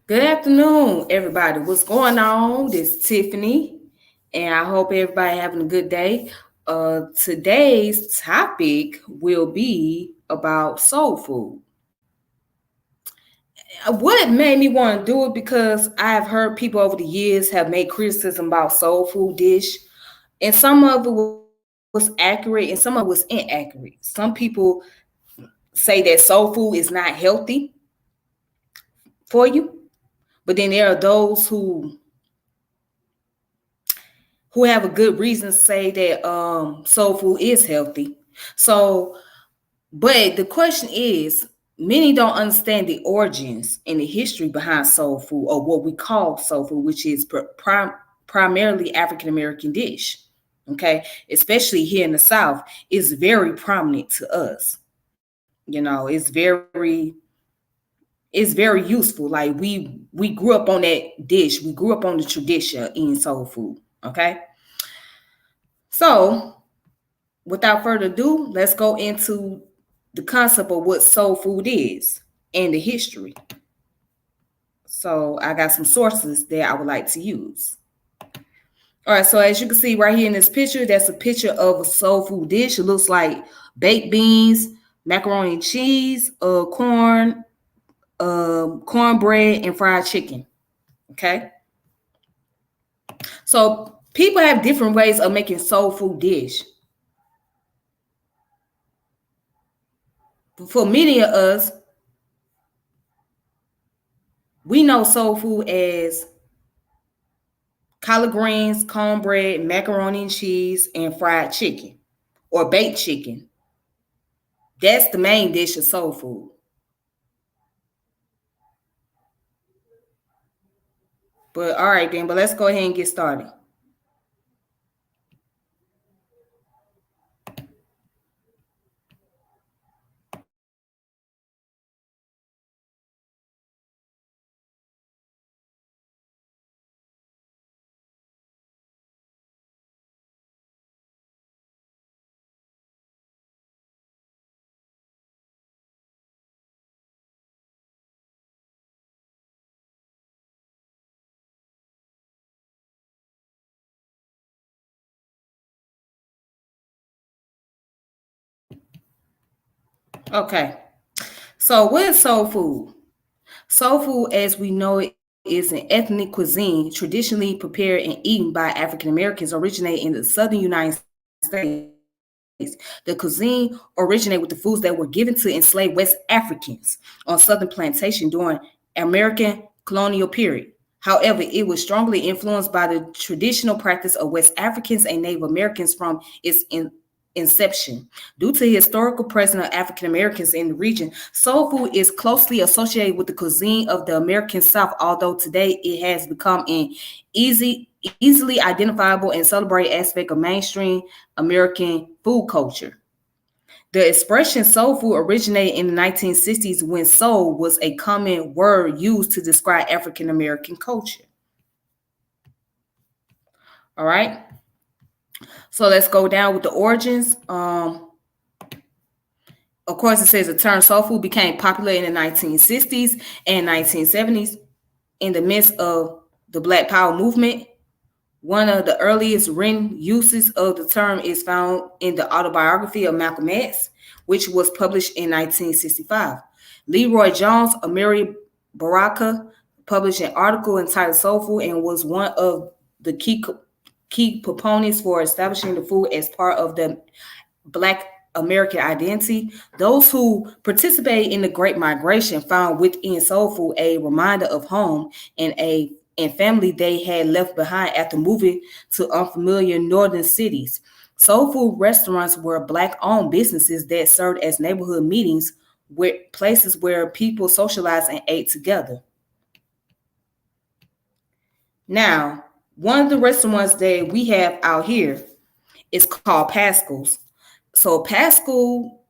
Good afternoon, everybody. What's going on? This is Tiffany, and I hope everybody having a good day. Today's topic will be about soul food. What made me want to do it because I've heard people over the years have made criticism about soul food dish, and some of it was accurate and some of it was inaccurate. Some people say that soul food is not healthy for you, but then there are those who have a good reason to say that soul food is healthy. So, but the question is, many don't understand the origins and the history behind soul food, or what we call soul food, which is primarily African American dish. Okay, especially here in the South, is very prominent to us. It's very useful. Like we grew up on that dish. We grew up on the tradition in soul food. Okay, so without further ado, let's go into the concept of what soul food is and the history. So I got some sources that I would like to use. All right, so as you can see right here in this picture, that's a picture of a soul food dish. It looks like baked beans, macaroni and cheese, cornbread, and fried chicken. Okay, so people have different ways of making soul food dish. For many of us, we know soul food as collard greens, cornbread, macaroni and cheese, and fried chicken or baked chicken. That's the main dish of soul food. But all right, then, but let's go ahead and get started. Okay. So what is soul food? Soul food, as we know it, is an ethnic cuisine traditionally prepared and eaten by African Americans originating in the southern United States. The cuisine originated with the foods that were given to enslaved West Africans on southern plantation during American colonial period. However, it was strongly influenced by the traditional practice of West Africans and Native Americans from its inception. Due to the historical presence of African Americans in the region, soul food is closely associated with the cuisine of the American South, although today it has become an easily identifiable and celebrated aspect of mainstream American food culture. The expression soul food originated in the 1960s when soul was a common word used to describe African American culture. All right. So let's go down with the origins. Of course, it says the term soul food became popular in the 1960s and 1970s in the midst of the Black Power movement. One of the earliest written uses of the term is found in the autobiography of Malcolm X, which was published in 1965. Leroy Jones, Amiri Baraka, published an article entitled Soul Food and was one of the key proponents for establishing the food as part of the Black American identity. Those who participated in the Great Migration found within soul food a reminder of home and family they had left behind after moving to unfamiliar northern cities. Soul food restaurants were Black-owned businesses that served as neighborhood meetings, where places where people socialized and ate together. Now, one of the restaurants that we have out here is called Pascal's. So Pascal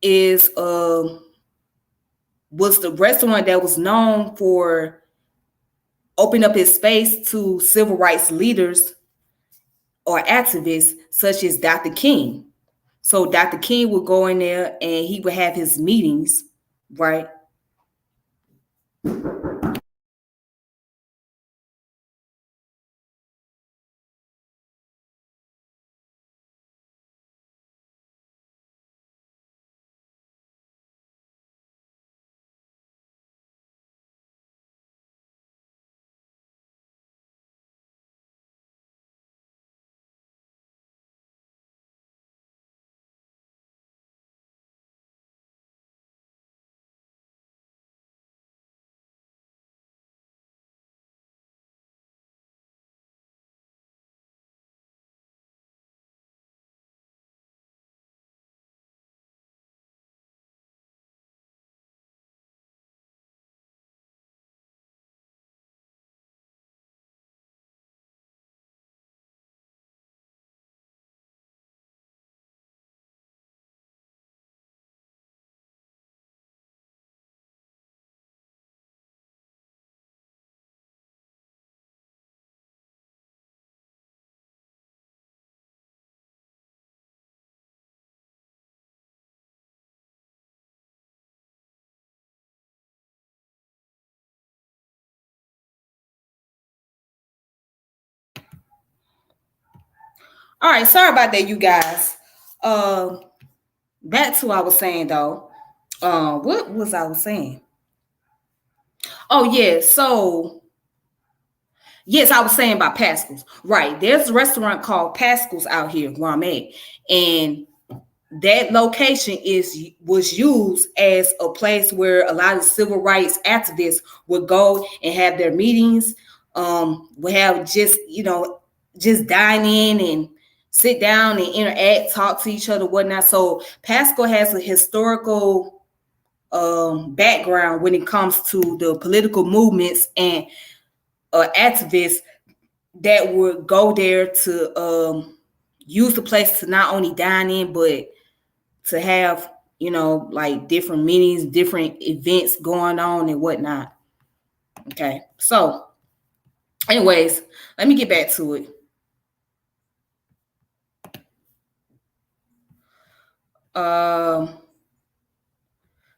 is was the restaurant that was known for opening up its space to civil rights leaders or activists such as Dr. King. So Dr. King would go in there and he would have his meetings, right? All right, sorry about that, you guys. Uh, Back to what I was saying though. What was I was saying? Oh yeah, so yes, I was saying about Pascal's. Right, there's a restaurant called Pascal's out here where I'm at, and that location was used as a place where a lot of civil rights activists would go and have their meetings. Would have just dine in and sit down and interact, talk to each other, whatnot. So Pascal has a historical background when it comes to the political movements and activists that would go there to use the place to not only dine in but to have like different meetings, different events going on and whatnot. Okay, so anyways, let me get back to it.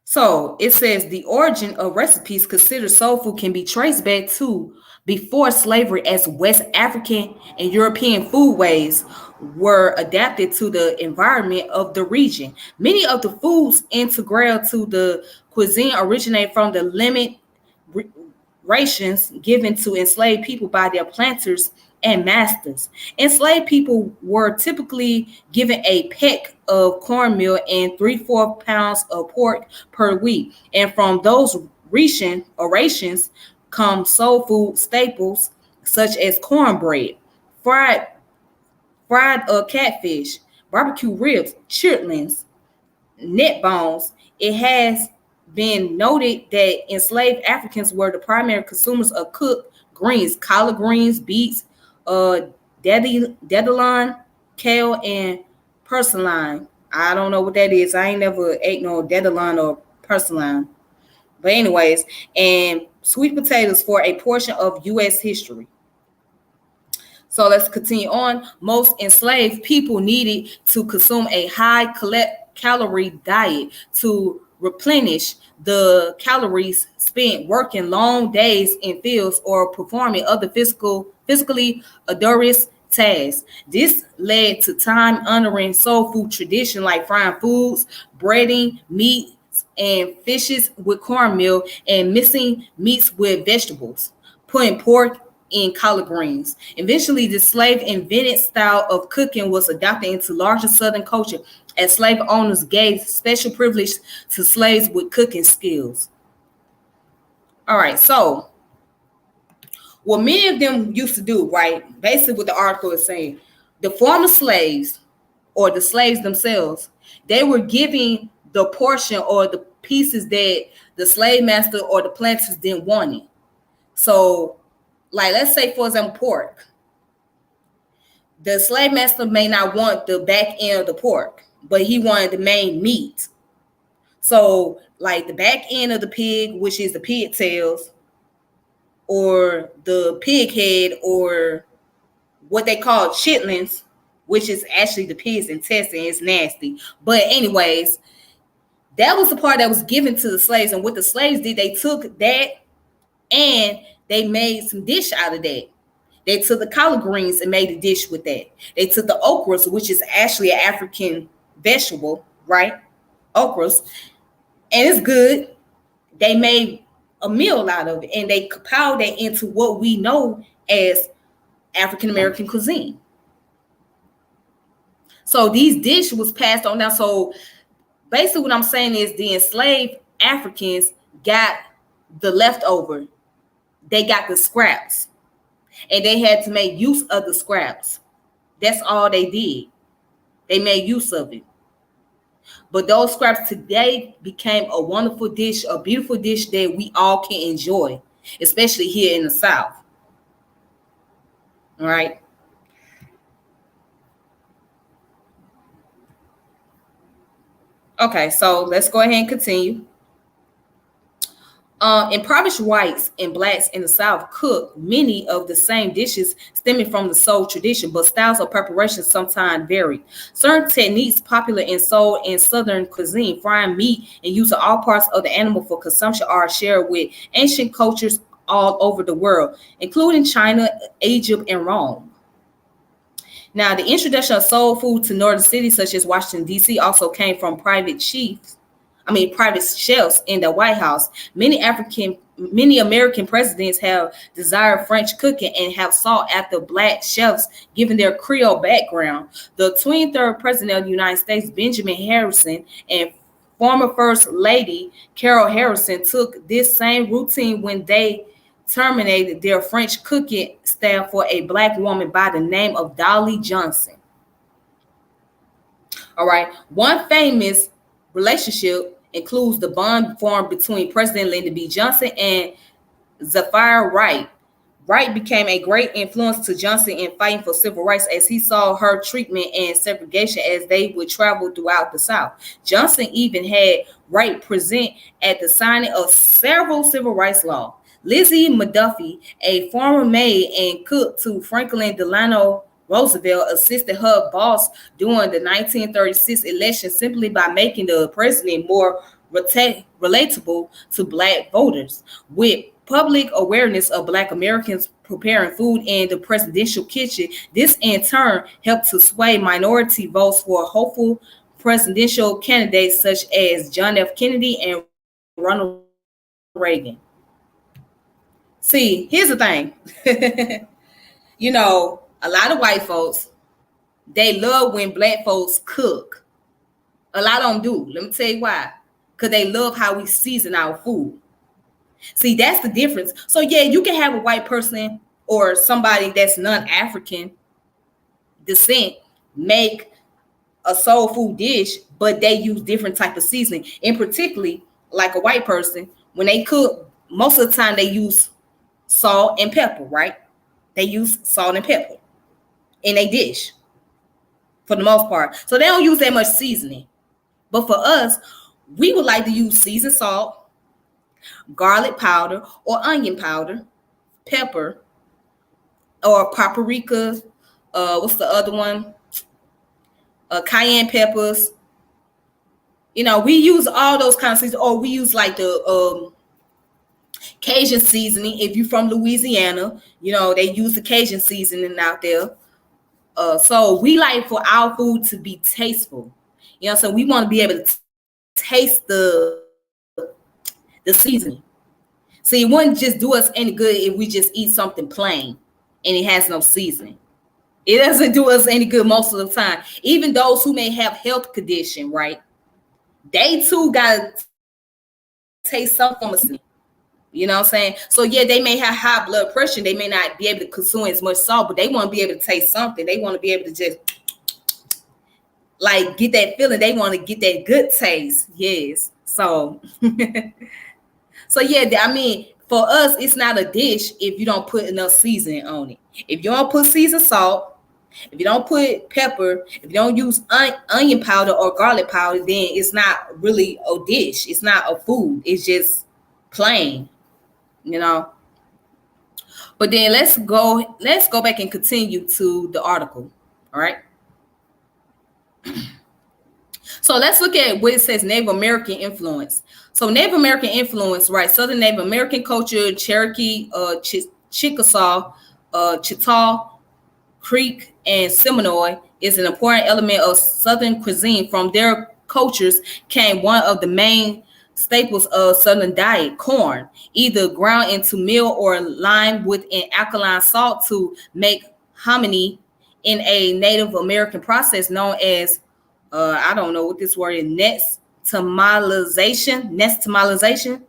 So it says the origin of recipes considered soul food can be traced back to before slavery, as West African and European foodways were adapted to the environment of the region. Many of the foods integral to the cuisine originate from the limited rations given to enslaved people by their planters and masters. Enslaved people were typically given a peck of cornmeal and 3/4 pounds of pork per week. And from those rations come soul food staples such as cornbread, fried catfish, barbecue ribs, chitlins, neck bones. It has been noted that enslaved Africans were the primary consumers of cooked greens, collard greens, beets, uh, dandelion, kale, and purslane. I don't know what that is. I ain't never ate no dandelion or purslane. But anyways, and sweet potatoes for a portion of U.S. history. So let's continue on. Most enslaved people needed to consume a high calorie diet to replenish the calories spent working long days in fields or performing other physically arduous tasks. This led to time honoring soul food tradition like frying foods, breading meat and fishes with cornmeal, and mixing meats with vegetables, putting pork in collard greens. Eventually, the slave invented style of cooking was adopted into larger Southern culture as slave owners gave special privilege to slaves with cooking skills. All right, so what many of them used to do, right? Basically, what the article is saying, the former slaves or the slaves themselves, they were giving the portion or the pieces that the slave master or the planters didn't want it. So, like, let's say, for example, pork. The slave master may not want the back end of the pork, but he wanted the main meat. So, like the back end of the pig, which is the pig tails, or the pig head, or what they call chitlins, which is actually the pig's intestine. It's nasty. But anyways, that was the part that was given to the slaves. And what the slaves did, they took that and they made some dish out of that. They took the collard greens and made a dish with that. They took the okras, which is actually an African vegetable, right? Okras. And it's good. They made a meal out of it and they compiled that into what we know as African American cuisine. So these dishes was passed on down. So basically what I'm saying is the enslaved Africans got the leftover. They got the scraps. And they had to make use of the scraps. That's all they did. They made use of it. But those scraps today became a wonderful dish, a beautiful dish that we all can enjoy, especially here in the South. All right. Okay, so let's go ahead and continue. Impoverished whites and blacks in the South cook many of the same dishes stemming from the soul tradition, but styles of preparation sometimes vary. Certain techniques popular in soul and Southern cuisine, frying meat and using all parts of the animal for consumption, are shared with ancient cultures all over the world, including China, Egypt, and Rome. Now, the introduction of soul food to northern cities such as Washington, D.C. also came from private chefs in the White House. Many American presidents have desired French cooking and have sought after black chefs given their Creole background. The 23rd president of the United States, Benjamin Harrison, and former First Lady Carol Harrison took this same routine when they terminated their French cooking staff for a black woman by the name of Dolly Johnson. All right. One famous relationship includes the bond formed between President Lyndon B. Johnson and Zephyr Wright. Wright became a great influence to Johnson in fighting for civil rights as he saw her treatment and segregation as they would travel throughout the South. Johnson even had Wright present at the signing of several civil rights laws. Lizzie McDuffie, a former maid and cook to Franklin Delano Roosevelt, assisted her boss during the 1936 election simply by making the president more relatable to black voters. With public awareness of black Americans preparing food in the presidential kitchen, this in turn helped to sway minority votes for hopeful presidential candidates such as John F. Kennedy and Ronald Reagan. See, here's the thing. A lot of white folks, they love when black folks cook. A lot of them do. Let me tell you why. Because they love how we season our food. See, that's the difference. So, yeah, you can have a white person or somebody that's non-African descent make a soul food dish, but they use different type of seasoning. In particularly, like a white person, when they cook, most of the time they use salt and pepper, right? They use salt and pepper in a dish for the most part. So they don't use that much seasoning. But for us, we would like to use seasoned salt, garlic powder or onion powder, pepper, or paprika. What's the other one? Cayenne peppers. We use all those kinds of seasonings, or we use like the Cajun seasoning. If you're from Louisiana, they use the Cajun seasoning out there. So we like for our food to be tasteful. So we want to be able to taste the seasoning. See, it wouldn't just do us any good if we just eat something plain and it has no seasoning. It doesn't do us any good most of the time. Even those who may have health condition, right? They too got to taste something from a seasoning. You know what I'm saying? So, yeah, they may have high blood pressure. They may not be able to consume as much salt, but they want to be able to taste something. They want to be able to just, like, get that feeling. They want to get that good taste. Yes. So, yeah, for us, it's not a dish if you don't put enough seasoning on it. If you don't put seasoned salt, if you don't put pepper, if you don't use onion powder or garlic powder, then it's not really a dish. It's not a food. It's just plain. But then let's go back and continue to the article. All right. So let's look at what it says Native American influence. So Native American influence, right? Southern Native American culture, Cherokee, Chickasaw, Choctaw, Creek, and Seminole is an important element of Southern cuisine. From their cultures came one of the main staples of Southern diet, corn, either ground into meal or limed with an alkaline salt to make hominy in a Native American process known as, I don't know what this word is, nixtamalization.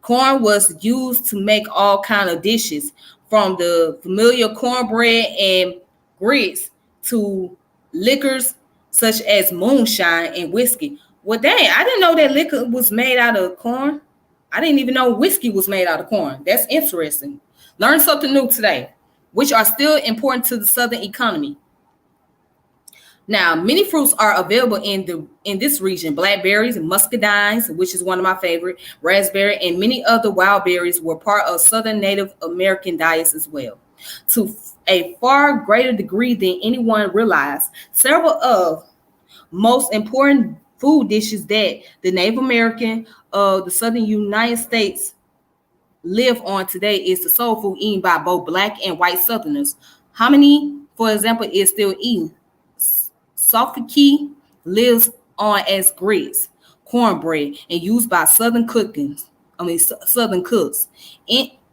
Corn was used to make all kinds of dishes, from the familiar cornbread and grits to liquors such as moonshine and whiskey. Well, dang, I didn't know that liquor was made out of corn. I didn't even know whiskey was made out of corn. That's interesting. Learn something new today, which are still important to the Southern economy. Now, many fruits are available in this region. Blackberries and muscadines, which is one of my favorite, raspberry, and many other wild berries were part of Southern Native American diets as well. To a far greater degree than anyone realized, several of most important food dishes that the Native American of the Southern United States live on today is the soul food eaten by both black and white Southerners. Hominy, for example, is still eaten. Sofaki lives on as grits, cornbread, and used by Southern cooks.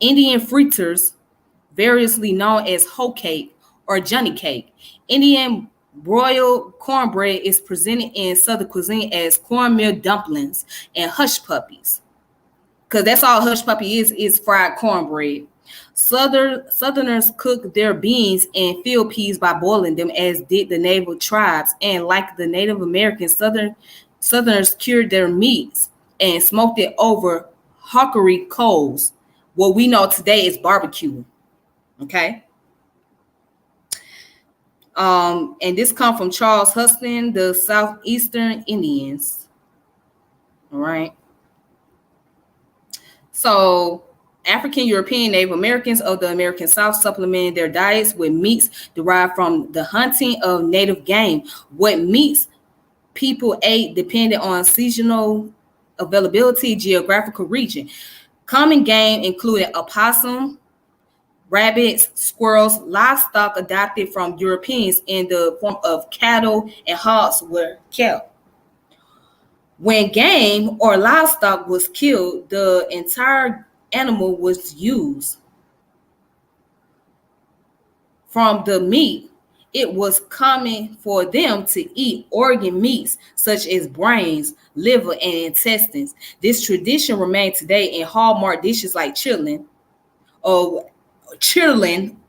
Indian fritters, variously known as hoe cake or Johnny cake. Indian broiled cornbread is presented in Southern cuisine as cornmeal dumplings and hush puppies. Because that's all hush puppy is fried cornbread. Southerners cook their beans and field peas by boiling them, as did the native tribes. And like the Native Americans, Southerners cured their meats and smoked it over hickory coals. What we know today is barbecue. Okay. And this comes from Charles Huston, the Southeastern Indians. All right. So African European Native Americans of the American South supplemented their diets with meats derived from the hunting of native game. What meats people ate depended on seasonal availability, geographical region. Common game included opossum, rabbits, squirrels. Livestock adopted from Europeans in the form of cattle and hogs were kept. When game or livestock was killed, the entire animal was used. From the meat, it was common for them to eat organ meats such as brains, liver, and intestines. This tradition remains today in hallmark dishes like chitlin, or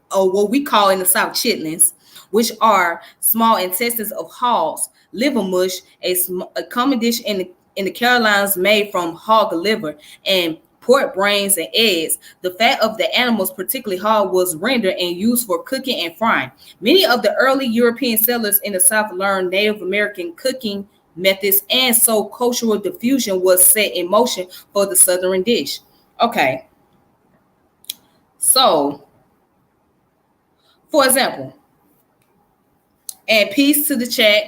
what we call in the South chitlins, which are small intestines of hogs. Liver mush, a common dish in the Carolinas made from hog liver, and pork brains and eggs. The fat of the animals, particularly hog, was rendered and used for cooking and frying. Many of the early European settlers in the South learned Native American cooking methods, and so cultural diffusion was set in motion for the Southern dish. Okay. So, for example, and peace to the chat.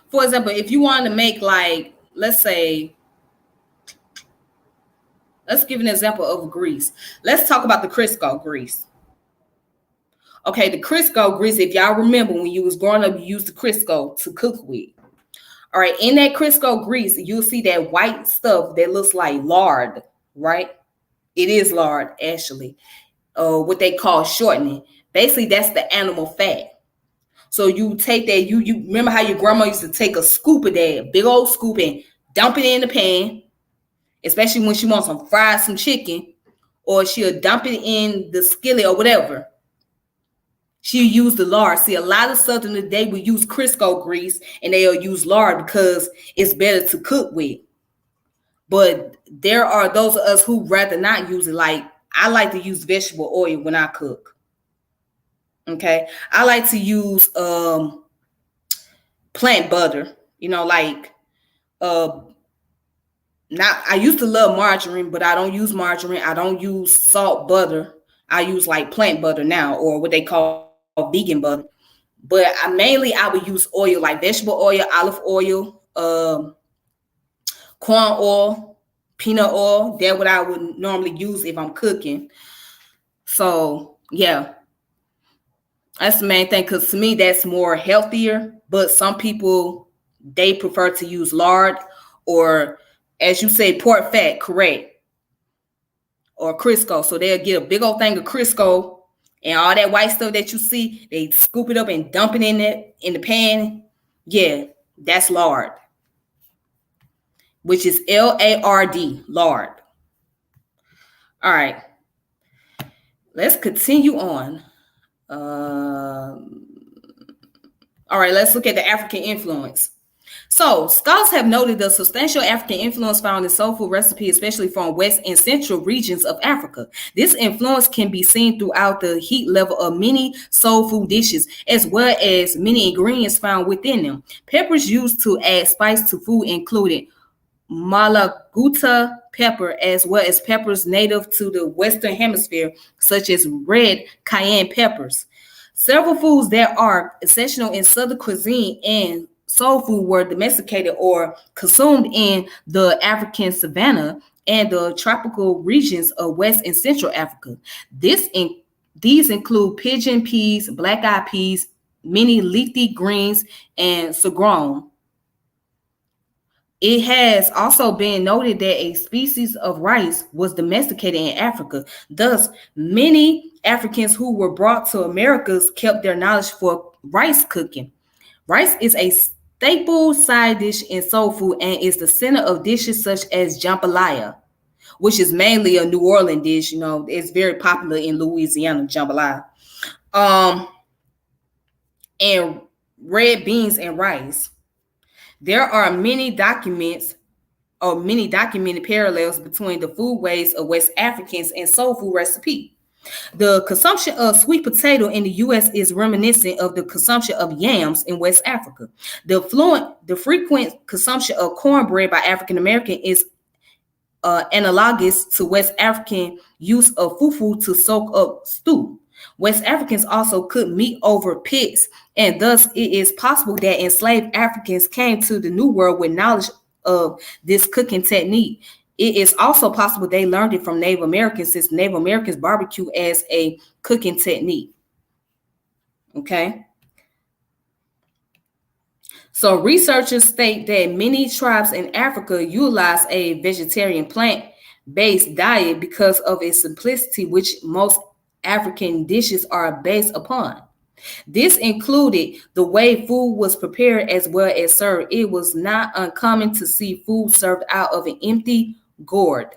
For example, if you wanted to make, like, let's give an example of grease. Let's talk about the Crisco grease. Okay, the Crisco grease, if y'all remember when you was growing up, you used the Crisco to cook with. All right, in that Crisco grease, you'll see that white stuff that looks like lard, right? It is lard, actually. What they call shortening. Basically, that's the animal fat. So you take that, you remember how your grandma used to take a scoop of that, big old scoop, and dump it in the pan, especially when she wants some chicken, or she'll dump it in the skillet or whatever. She'll use the lard. See, a lot of Southerners, they will use Crisco grease and they'll use lard because it's better to cook with. But there are those of us who rather not use it. Like, I like to use vegetable oil when I cook. Okay, I like to use plant butter. I used to love margarine, but I don't use margarine. I don't use salt butter. I use like plant butter now, or what they call vegan butter. But I would use oil, like vegetable oil, olive oil, corn oil, peanut oil. That's what I would normally use if I'm cooking. So yeah. That's the main thing, because to me, that's more healthier. But some people, they prefer to use lard, or, as you say, pork fat, correct, or Crisco. So they'll get a big old thing of Crisco, and all that white stuff that you see, they scoop it up and dump it in the pan. Yeah, that's lard, which is L-A-R-D, lard. All right, let's continue on. All right, let's look at the African influence. So, scholars have noted the substantial African influence found in soul food recipes, especially from west and central regions of Africa. This influence can be seen throughout the heat level of many soul food dishes, as well as many ingredients found within them. Peppers used to add spice to food included Malaguta pepper, as well as peppers native to the Western Hemisphere, such as red cayenne peppers. Several foods that are essential in Southern cuisine and soul food were domesticated or consumed in the African savanna and the tropical regions of West and Central Africa. These include pigeon peas, black-eyed peas, many leafy greens, and sorghum. It has also been noted that a species of rice was domesticated in Africa. Thus, many Africans who were brought to Americas kept their knowledge for rice cooking. Rice is a staple side dish in soul food and is the center of dishes such as jambalaya, which is mainly a New Orleans dish. It's very popular in Louisiana, jambalaya. Um, and red beans and rice. There are many documented parallels between the food ways of West Africans and soul food recipe. The consumption of sweet potato in the U.S. is reminiscent of the consumption of yams in West Africa. The frequent consumption of cornbread by African American is analogous to West African use of fufu to soak up stew. West Africans also cook meat over pits, and thus it is possible that enslaved Africans came to the New World with knowledge of this cooking technique. It is also possible they learned it from Native Americans, since Native Americans barbecue as a cooking technique. Okay. So researchers state that many tribes in Africa utilize a vegetarian plant-based diet because of its simplicity, which most African dishes are based upon. This included the way food was prepared as well as served. It was not uncommon to see food served out of an empty gourd.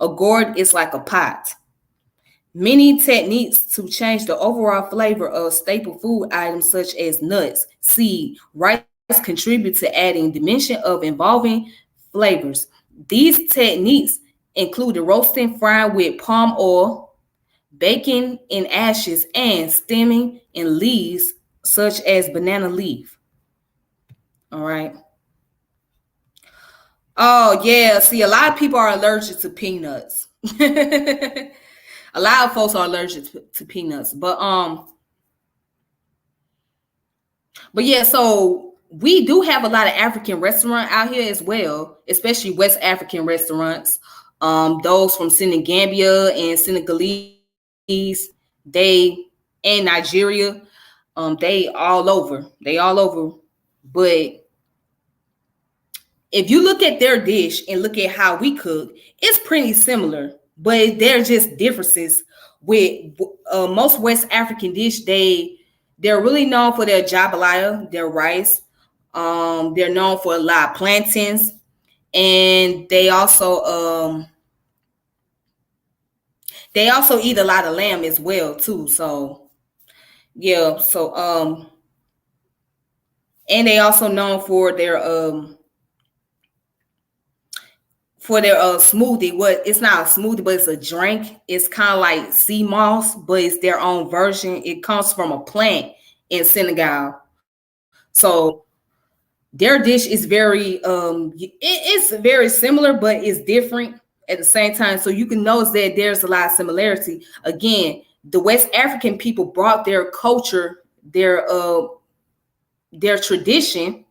A gourd is like a pot. Many techniques to change the overall flavor of staple food items such as nuts, seed, rice contribute to adding dimension of involving flavors. These techniques include the roasting, frying with palm oil, baking in ashes, and steaming in leaves such as banana leaf. All right. Oh yeah, see, a lot of people are allergic to peanuts. A lot of folks are allergic to peanuts, but yeah, so we do have a lot of African restaurant out here as well, especially West African restaurants. Those from Senegambia and Senegalese, they and Nigeria, they all over. But if you look at their dish and look at how we cook, it's pretty similar, but there are just differences. With most West African dish, they're really known for their jambalaya, their rice. They're known for a lot of plantains, and they also eat a lot of lamb as well too. So yeah, and they also known for their smoothie. What It's not a smoothie, but it's a drink. It's kind of like sea moss, but it's their own version. It comes from a plant in Senegal. So their dish is it's very similar, but it's different at the same time. So you can notice that there's a lot of similarity. Again, the West African people brought their culture, their tradition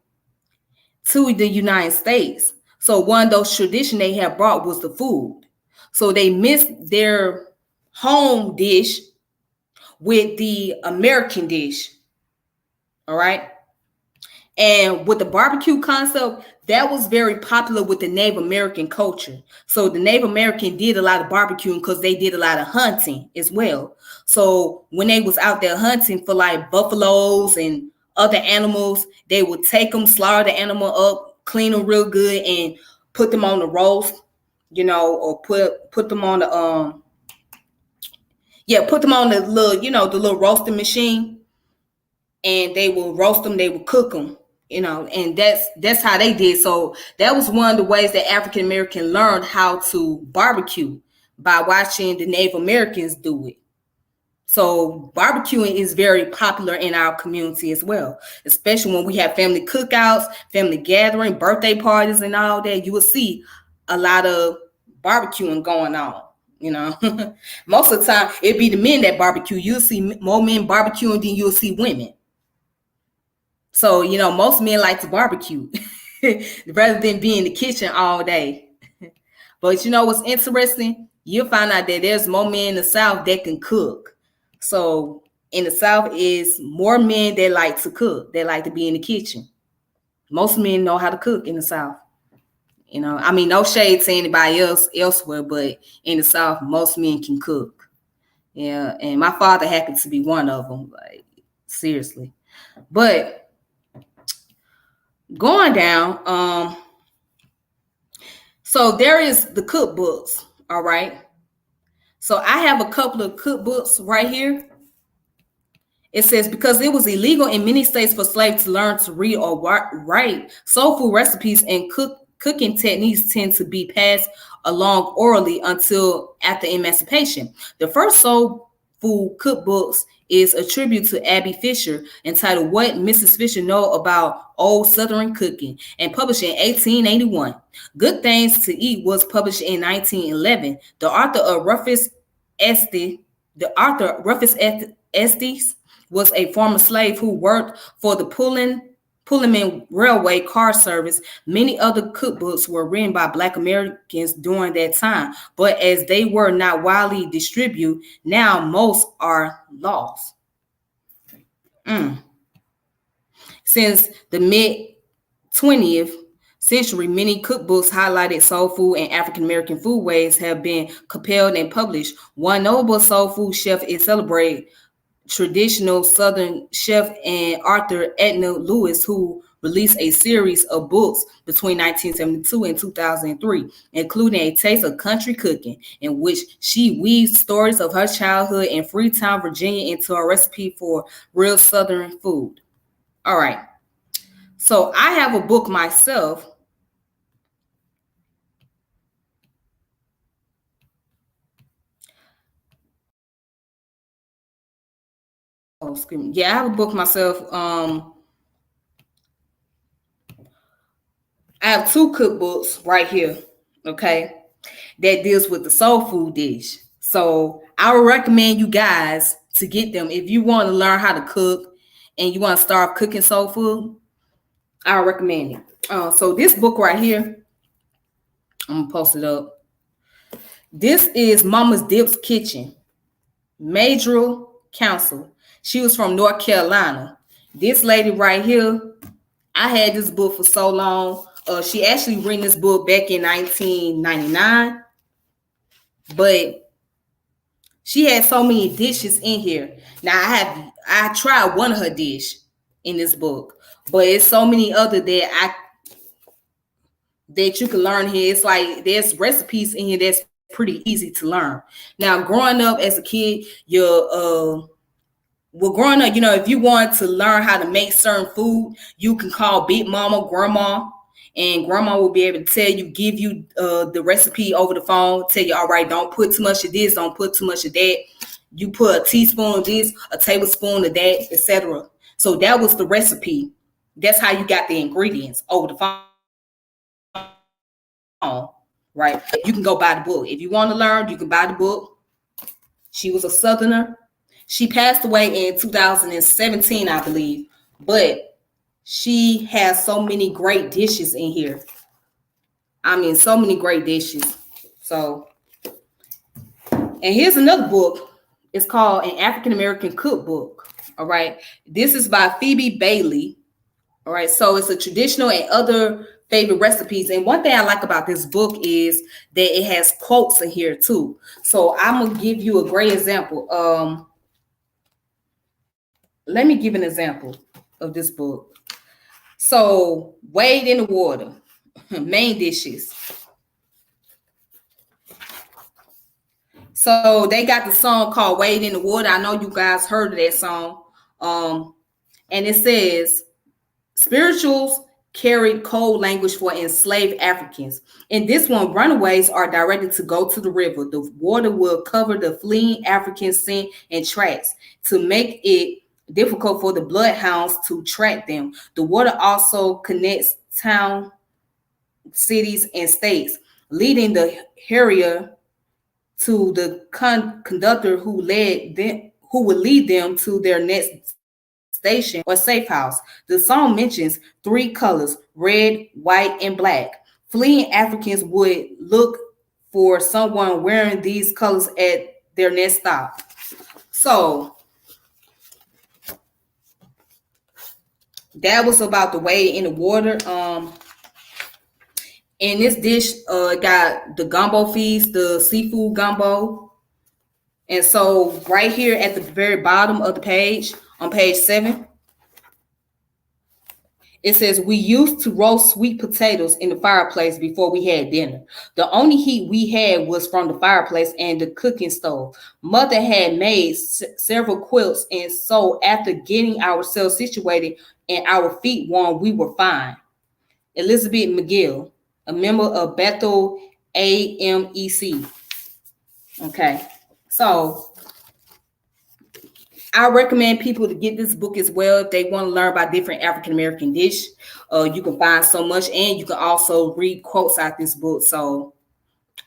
to the United States. So one of those traditions they have brought was the food. So they mixed their home dish with the American dish. All right. And with the barbecue concept, that was very popular with the Native American culture. So the Native American did a lot of barbecuing because they did a lot of hunting as well. So when they was out there hunting for like buffaloes and other animals, they would take them, slaughter the animal up, clean them real good, and put them on the roast, or put them on the put them on the little roasting machine, and they will roast them, they will cook them, and that's how they did. So that was one of the ways that African American learned how to barbecue, by watching the Native Americans do it. So barbecuing is very popular in our community as well, especially when we have family cookouts, family gathering, birthday parties, and all that. You will see a lot of barbecuing going on. Most of the time it'd be the men that barbecue. You'll see more men barbecuing than you'll see women. So most men like to barbecue rather than be in the kitchen all day. But what's interesting? You'll find out that there's more men in the South that can cook. So in the South is more men that like to cook, that like to be in the kitchen. Most men know how to cook in the South. You know, I mean, no shade to anybody else elsewhere, but in the South, most men can cook. Yeah, and my father happened to be one of them. Like, seriously. But going down, so there is the cookbooks. All right. So I have a couple of cookbooks right here. It says, because it was illegal in many states for slaves to learn to read or write, soul food recipes and cooking techniques tend to be passed along orally until after emancipation. The first soul food cookbooks is a tribute to Abby Fisher, entitled What Mrs. Fisher Know About Old Southern Cooking, and published in 1881. Good Things to Eat was published in 1911. The author of Rufus Estes was a former slave who worked for the Pullman Railway car service. Many other cookbooks were written by Black Americans during that time, but as they were not widely distributed, now most are lost. Since the mid-20th century, many cookbooks highlighted soul food and African American food ways have been compiled and published. One notable soul food chef is celebrated traditional Southern chef and author Edna Lewis, who released a series of books between 1972 and 2003, including A Taste of Country Cooking, in which she weaves stories of her childhood in Freetown, Virginia, into a recipe for real Southern food. All right. So I have a book myself. Oh, excuse me. Yeah, I have a book myself. I have two cookbooks right here, okay, that deals with the soul food dish. So I would recommend you guys to get them if you want to learn how to cook and you want to start cooking soul food. I would recommend it. So this book right here, I'm gonna post it up. This is Mama's Dips Kitchen, Major Council. She was from North Carolina. This lady right here, I had this book for so long. She actually written this book back in 1999, but she had so many dishes in here. Now I tried one of her dish in this book, but it's so many other that you can learn here. It's like there's recipes in here that's pretty easy to learn. Now, growing up as a kid, growing up, if you want to learn how to make certain food, you can call Big Mama, Grandma, and Grandma will be able to tell you, give you the recipe over the phone, tell you, all right, don't put too much of this, don't put too much of that. You put a teaspoon of this, a tablespoon of that, etc. So that was the recipe. That's how you got the ingredients over the phone, right? You can go buy the book. If you want to learn, you can buy the book. She was a Southerner. She passed away in 2017, I believe, but she has so many great dishes in here. I mean, so many great dishes. So, and here's another book. It's called An African American Cookbook. All right. This is by Phoebe Bailey. All right. So it's a traditional and other favorite recipes. And one thing I like about this book is that it has quotes in here too. So I'm going to give you a great example. Let me give an example of this book. So, Wade in the Water, main dishes. So they got the song called Wade in the Water. I know you guys heard of that song. And it says, spirituals carried code language for enslaved Africans. In this one, runaways are directed to go to the river. The water will cover the fleeing African scent and tracks to make it difficult for the bloodhounds to track them. The water also connects town, cities, and states, leading the harrier to the conductor who would lead them to their next station or safe house. The song mentions three colors: red, white, and black. Fleeing Africans would look for someone wearing these colors at their next stop. So That was about the way in the water. And this dish got the gumbo feast, the seafood gumbo. And so right here at the very bottom of the page, on page 7, it says, we used to roast sweet potatoes in the fireplace before we had dinner. The only heat we had was from the fireplace and the cooking stove. Mother had made several quilts, and so after getting ourselves situated and our feet warm, we were fine. Elizabeth McGill, a member of Bethel AMEC. Okay, so I recommend people to get this book as well if they want to learn about different African American dish. You can find so much, and you can also read quotes out this book. So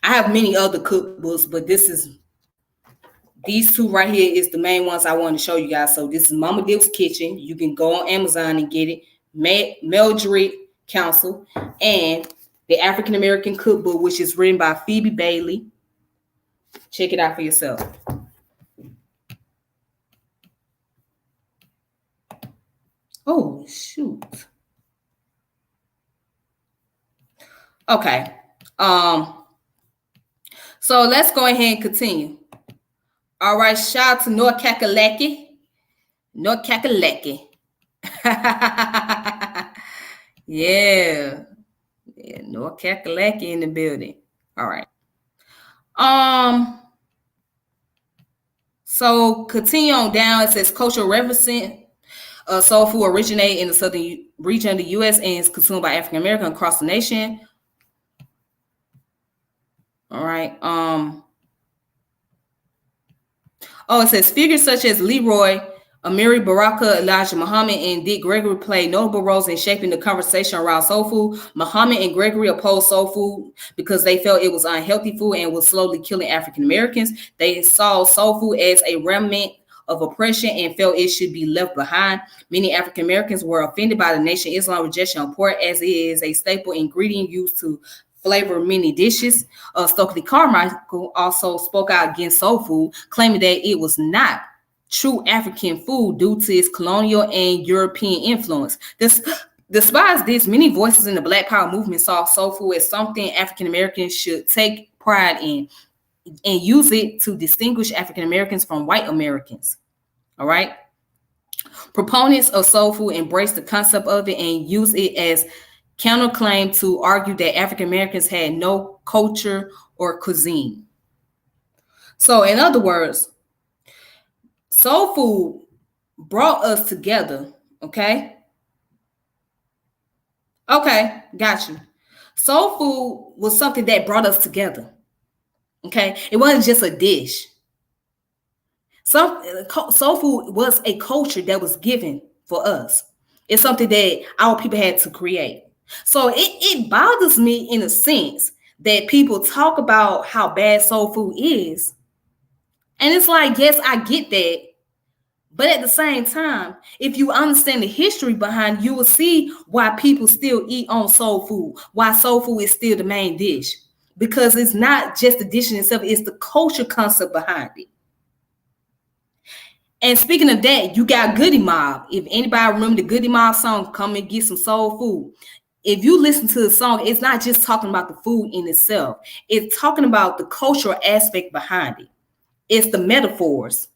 I have many other cookbooks, but these two right here is the main ones I want to show you guys. So this is Mama Dip's Kitchen. You can go on Amazon and get it. Mildred Council, and the African American Cookbook, which is written by Phoebe Bailey. Check it out for yourself. Oh, shoot. Okay. So let's go ahead and continue. All right, shout out to North Kakalaki. North Kakalaki. Yeah. North Kakalaki in the building. All right. So continue on down. It says cultural referencing. Soul food originated in the southern region of the U.S. and is consumed by African Americans across the nation. All right. It says figures such as Leroy, Amiri Baraka, Elijah Muhammad, and Dick Gregory played notable roles in shaping the conversation around soul food. Muhammad and Gregory opposed soul food because they felt it was unhealthy food and was slowly killing African Americans. They saw soul food as a remnant of oppression and felt it should be left behind. Many African Americans were offended by the Nation Islam rejection of pork, as it is a staple ingredient used to flavor many dishes. Stokely Carmichael also spoke out against soul food, claiming that it was not true African food due to its colonial and European influence. Despite this, many voices in the Black Power movement saw soul food as something African Americans should take pride in and use it to distinguish African Americans from white Americans. All right. Proponents of soul food embrace the concept of it and use it as counterclaim to argue that African Americans had no culture or cuisine. So, in other words, soul food brought us together. Okay. Okay, got you. Soul food was something that brought us together. Okay, it wasn't just a dish. Soul food was a culture that was given for us. It's something that our people had to create. So it bothers me in a sense that people talk about how bad soul food is. And it's like, yes, I get that. But at the same time, if you understand the history behind it, you will see why people still eat on soul food, why soul food is still the main dish. Because it's not just the dish in itself, it's the culture concept behind it. And speaking of that, you got Goodie Mob. If anybody remember the Goodie Mob song, Come and Get Some Soul Food. If you listen to the song, it's not just talking about the food in itself. It's talking about the cultural aspect behind it. It's the metaphors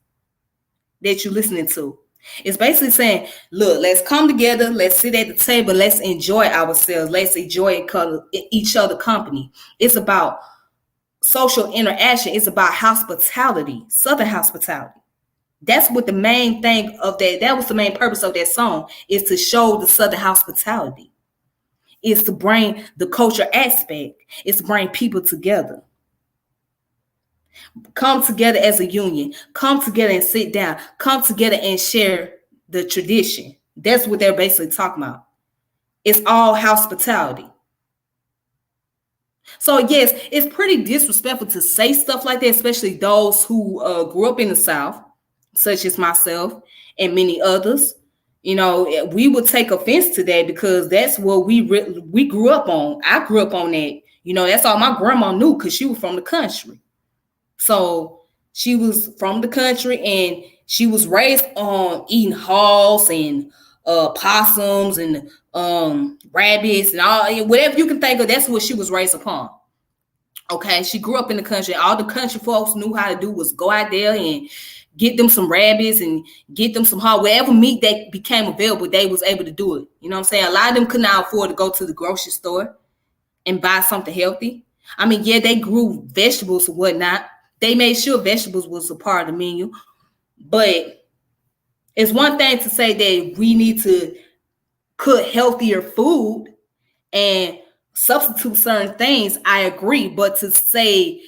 that you're listening to. It's basically saying, look, let's come together. Let's sit at the table. Let's enjoy ourselves. Let's enjoy each other company. It's about social interaction. It's about hospitality, Southern hospitality. That's what the main thing of that was the main purpose of that song, is to show the Southern hospitality. It's to bring the culture aspect. It's to bring people together. Come together as a union. Come together and sit down. Come together and share the tradition. That's what they're basically talking about. It's all hospitality. So yes, it's pretty disrespectful to say stuff like that, especially those who grew up in the South, such as myself and many others. You know, we would take offense to that because that's what we grew up on. I grew up on that. You know, that's all my grandma knew because she was from the country. So she was from the country and she was raised on eating hogs and possums and rabbits and all whatever you can think of. That's what she was raised upon. Okay, she grew up in the country. All the country folks knew how to do was go out there and get them some rabbits and get them some hog, whatever meat that became available, they was able to do it. You know what I'm saying? A lot of them could not afford to go to the grocery store and buy something healthy. I mean, yeah, they grew vegetables and whatnot. They made sure vegetables was a part of the menu. But it's one thing to say that we need to cook healthier food and substitute certain things. I agree. But to say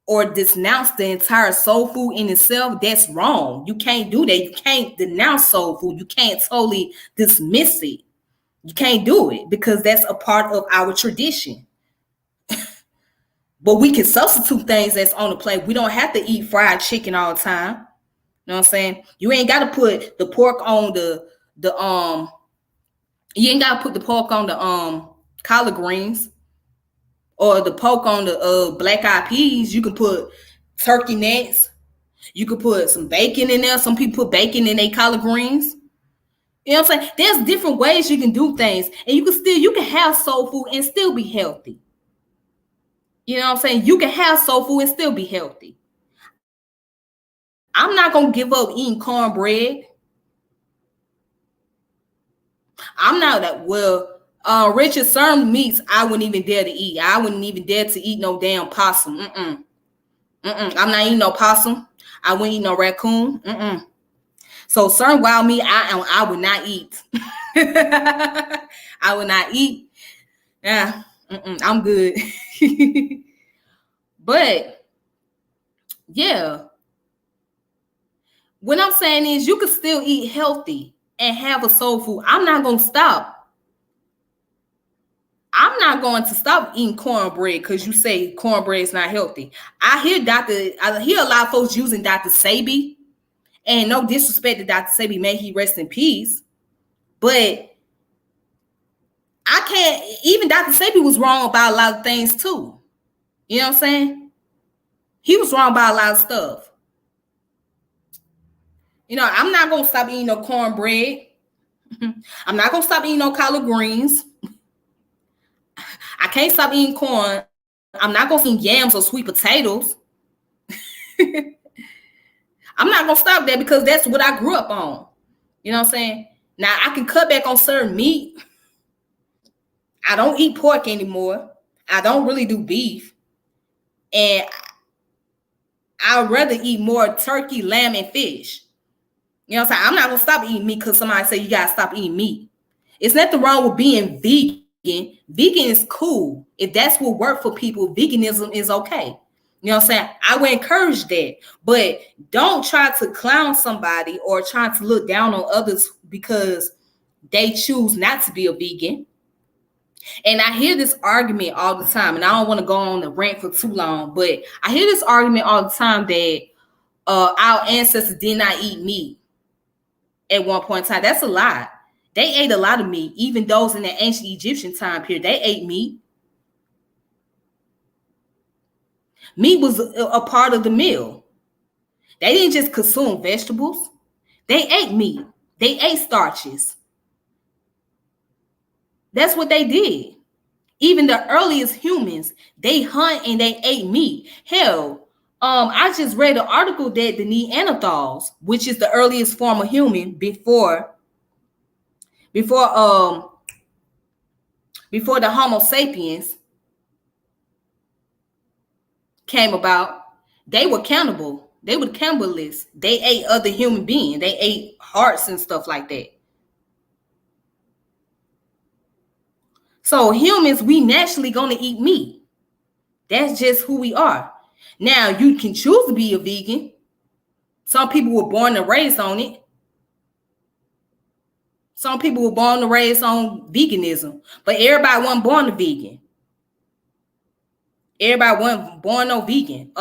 or denounce the entire soul food in itself, that's wrong. You can't do that. You can't denounce soul food. You can't totally dismiss it. You can't do it because that's a part of our tradition. But we can substitute things that's on the plate. We don't have to eat fried chicken all the time. You know what I'm saying? You ain't got to put the pork on the you ain't got to put the pork on the collard greens or the pork on the black eyed peas. You can put turkey necks. You could put some bacon in there. Some people put bacon in their collard greens. You know what I'm saying? There's different ways you can do things, and you can have soul food and still be healthy. You know what I'm saying? You can have soul food and still be healthy. I'm not gonna give up eating cornbread. I'm not that Richard, certain meats I wouldn't even dare to eat. I wouldn't even dare to eat no damn possum. I'm not eating no possum. I wouldn't eat no raccoon. So certain wild meat I would not eat. I would not eat. Yeah, I'm good. But yeah, what I'm saying is you can still eat healthy and have a soul food. I'm not gonna stop. I'm not going to stop eating cornbread because you say cornbread is not healthy. I hear a lot of folks using Dr. Sebi, and no disrespect to Dr. Sebi, may he rest in peace. But I can't, even Dr. Sebi was wrong about a lot of things too. You know what I'm saying? He was wrong about a lot of stuff. You know, I'm not going to stop eating no cornbread. I'm not going to stop eating no collard greens. I can't stop eating corn. I'm not going to eat yams or sweet potatoes. I'm not going to stop that because that's what I grew up on. You know what I'm saying? Now, I can cut back on certain meat. I don't eat pork anymore. I don't really do beef. And I'd rather eat more turkey, lamb, and fish. You know what I'm saying? I'm not going to stop eating meat because somebody say you got to stop eating meat. It's nothing wrong with being vegan. Vegan is cool. If that's what works for people, veganism is okay. You know what I'm saying? I would encourage that. But don't try to clown somebody or try to look down on others because they choose not to be a vegan. And I hear this argument all the time, and I don't want to go on the rant for too long, but I hear this argument all the time that our ancestors did not eat meat at one point in time. That's a lie. They ate a lot of meat. Even those in the ancient Egyptian time period, they ate meat. Meat was a part of the meal. They didn't just consume vegetables. They ate meat. They ate starches. That's what they did. Even the earliest humans, they hunt and they ate meat. Hell, I just read an article that the Neanderthals, which is the earliest form of human before the Homo sapiens came about, they were cannibal. They were cannibalists. They ate other human beings. They ate hearts and stuff like that. So humans, we naturally gonna eat meat. That's just who we are. Now, you can choose to be a vegan. Some people were born and raised on it. Some people were born and raised on veganism. But everybody wasn't born a vegan. Everybody wasn't born no vegan.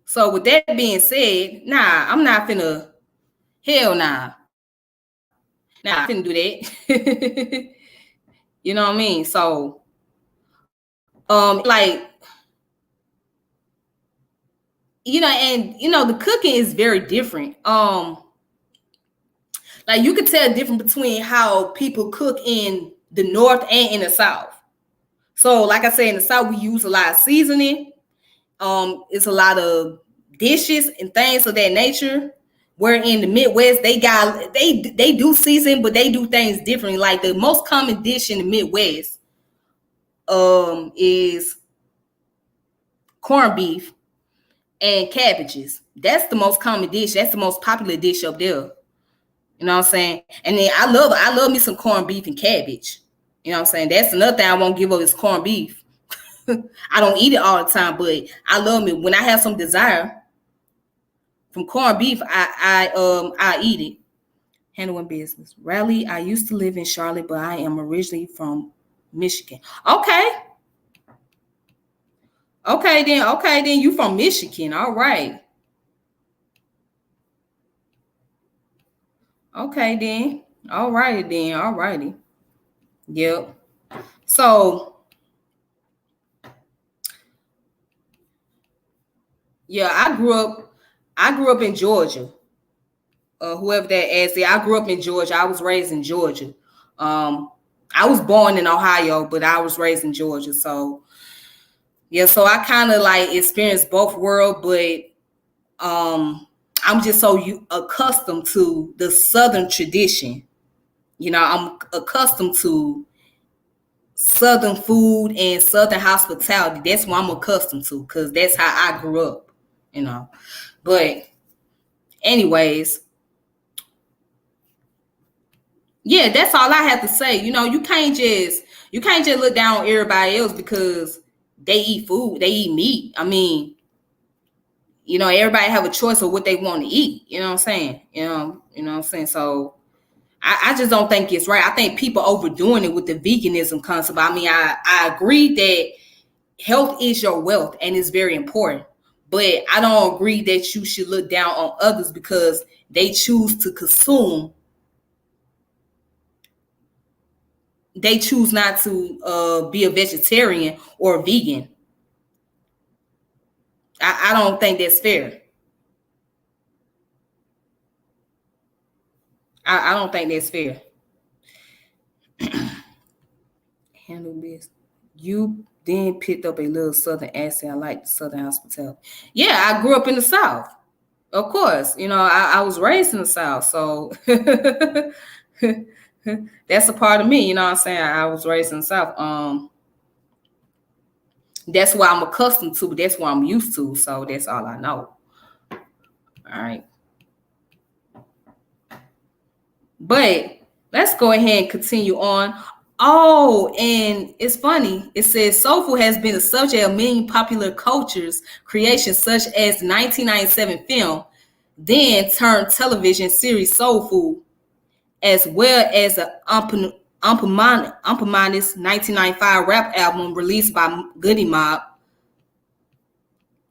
So with that being said, nah, I'm not finna, hell nah. Nah, I couldn't do that. You know what I mean? So, like, you know, and you know, the cooking is very different. Like you could tell the difference between how people cook in the North and in the South. So, like I said, in the South, we use a lot of seasoning. It's a lot of dishes and things of that nature. Where in the Midwest, they do season, but they do things differently. Like the most common dish in the Midwest is corned beef and cabbages. That's the most common dish. That's the most popular dish up there. You know what I'm saying? And then I love me some corned beef and cabbage. You know what I'm saying? That's another thing I won't give up is corned beef. I don't eat it all the time, but I love it. When I have some desire from corned beef, I eat it. Handling business. Raleigh, I used to live in Charlotte, but I am originally from Michigan. Okay. Okay then you from Michigan. All right. Okay then. All righty. Yep. So yeah, I grew up in Georgia. Whoever that asked it, I grew up in Georgia. I was raised in Georgia. I was born in Ohio, but I was raised in Georgia. So yeah, so I kind of like experienced both worlds, but I'm just so accustomed to the Southern tradition. You know, I'm accustomed to Southern food and Southern hospitality. That's what I'm accustomed to because that's how I grew up, you know. But anyways, yeah, that's all I have to say. You know, you can't just look down on everybody else because they eat food, they eat meat. I mean, you know, everybody have a choice of what they want to eat. You know what I'm saying? You know what I'm saying? So I just don't think it's right. I think people overdoing it with the veganism concept. I mean, I agree that health is your wealth and it's very important. But I don't agree that you should look down on others because they choose to consume. They choose not to be a vegetarian or a vegan. I don't think that's fair. I don't think that's fair. Handle this. You then picked up a little Southern accent. I like the Southern hospitality. Yeah, I grew up in the South. Of course, you know, I was raised in the South, so that's a part of me. You know what I'm saying? I was raised in the South. That's what I'm accustomed to. That's what I'm used to. So that's all I know. All right. But let's go ahead and continue on. Oh, and it's funny. It says soul food has been the subject of many popular cultures creations, such as the 1997 film, then turned television series Soul Food, as well as the Umpamanis 1995 rap album released by Goody Mob.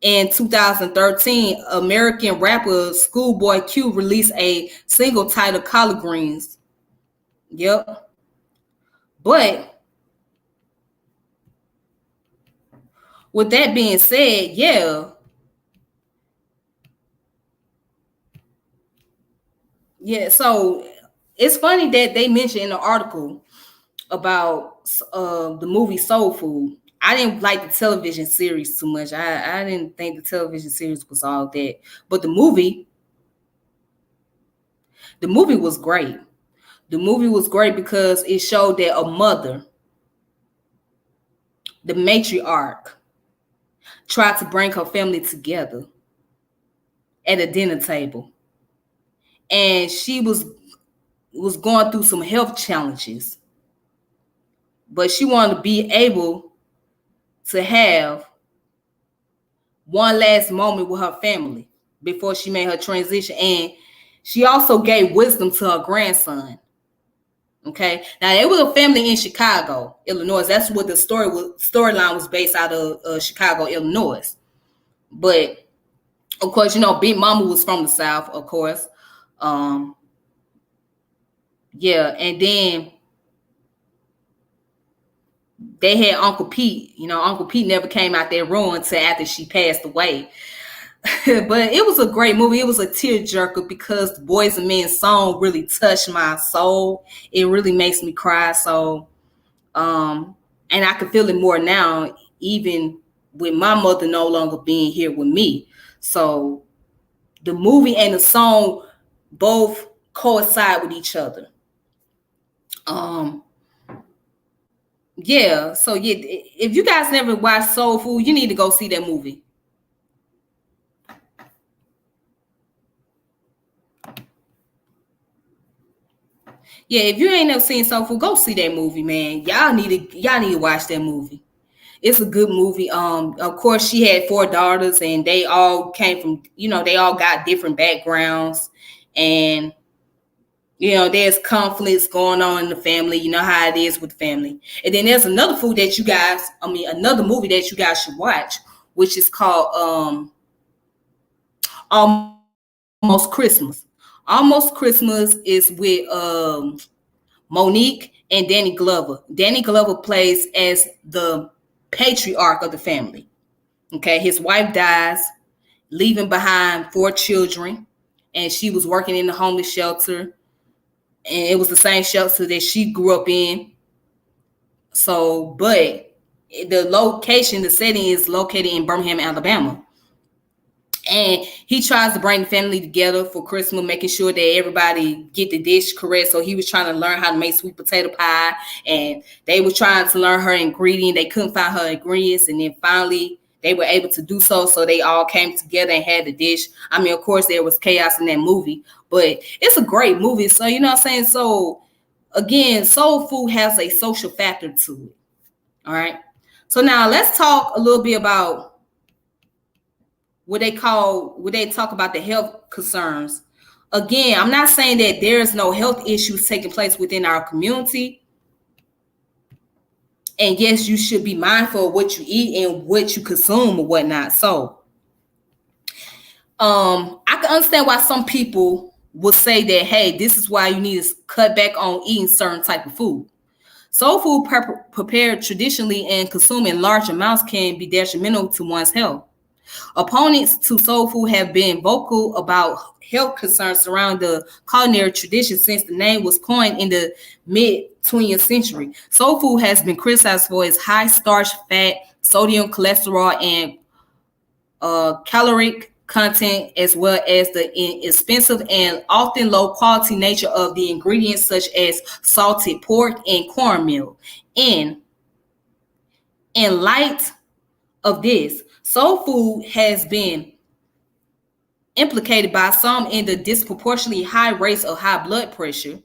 In 2013, American rapper Schoolboy Q released a single titled Collard Greens. Yep. But with that being said, yeah. So it's funny that they mentioned in the article about the movie Soul Food. I didn't like the television series too much. I didn't think the television series was all that, but the movie was great. The movie was great because it showed that a mother, the matriarch, tried to bring her family together at a dinner table, and she was going through some health challenges, but she wanted to be able to have one last moment with her family before she made her transition. And she also gave wisdom to her grandson. Okay. Now it was a family in Chicago, Illinois. That's what the storyline was based out of Chicago, Illinois. But of course, you know, Big Mama was from the South, of course. Yeah, and then they had Uncle Pete. You know, Uncle Pete never came out that room until after she passed away. But it was a great movie. It was a tearjerker because the Boys and Men song really touched my soul. It really makes me cry. So, and I can feel it more now, even with my mother no longer being here with me. So the movie and the song both coincide with each other. Um, yeah. So yeah, if you guys never watched Soul Food, you need to go see that movie. Yeah, if you ain't never seen Soul Food, go see that movie, man. Y'all need to watch that movie. It's a good movie. Of course, she had four daughters, and they all came from, they all got different backgrounds, and there's conflicts going on in the family. You know how it is with the family. And then there's another movie that you guys should watch, which is called Almost Christmas. Almost Christmas is with Monique and Danny Glover. Danny Glover plays as the patriarch of the family. Okay, his wife dies, leaving behind four children, and she was working in the homeless shelter, and it was the same shelter that she grew up in. So, but the setting is located in Birmingham, Alabama. And he tries to bring the family together for Christmas, making sure that everybody get the dish correct. So he was trying to learn how to make sweet potato pie, and they were trying to learn her ingredient. They couldn't find her ingredients, and then finally they were able to do so. So they all came together and had the dish. I mean, of course, there was chaos in that movie, but it's a great movie. So you know what I'm saying. So again, soul food has a social factor to it. All right. So now let's talk a little bit about what they talk about the health concerns. Again, I'm not saying that there is no health issues taking place within our community. And yes, you should be mindful of what you eat and what you consume or whatnot. So I can understand why some people will say that, hey, this is why you need to cut back on eating certain type of food. Soul food prepared traditionally and consumed in large amounts can be detrimental to one's health. Opponents to soul food have been vocal about health concerns surrounding the culinary tradition since the name was coined in the mid 20th century. Soul food has been criticized for its high starch, fat, sodium, cholesterol, and caloric content, as well as the expensive and often low quality nature of the ingredients such as salted pork and cornmeal. In light of this, soul food has been implicated by some in the disproportionately high rates of high blood pressure,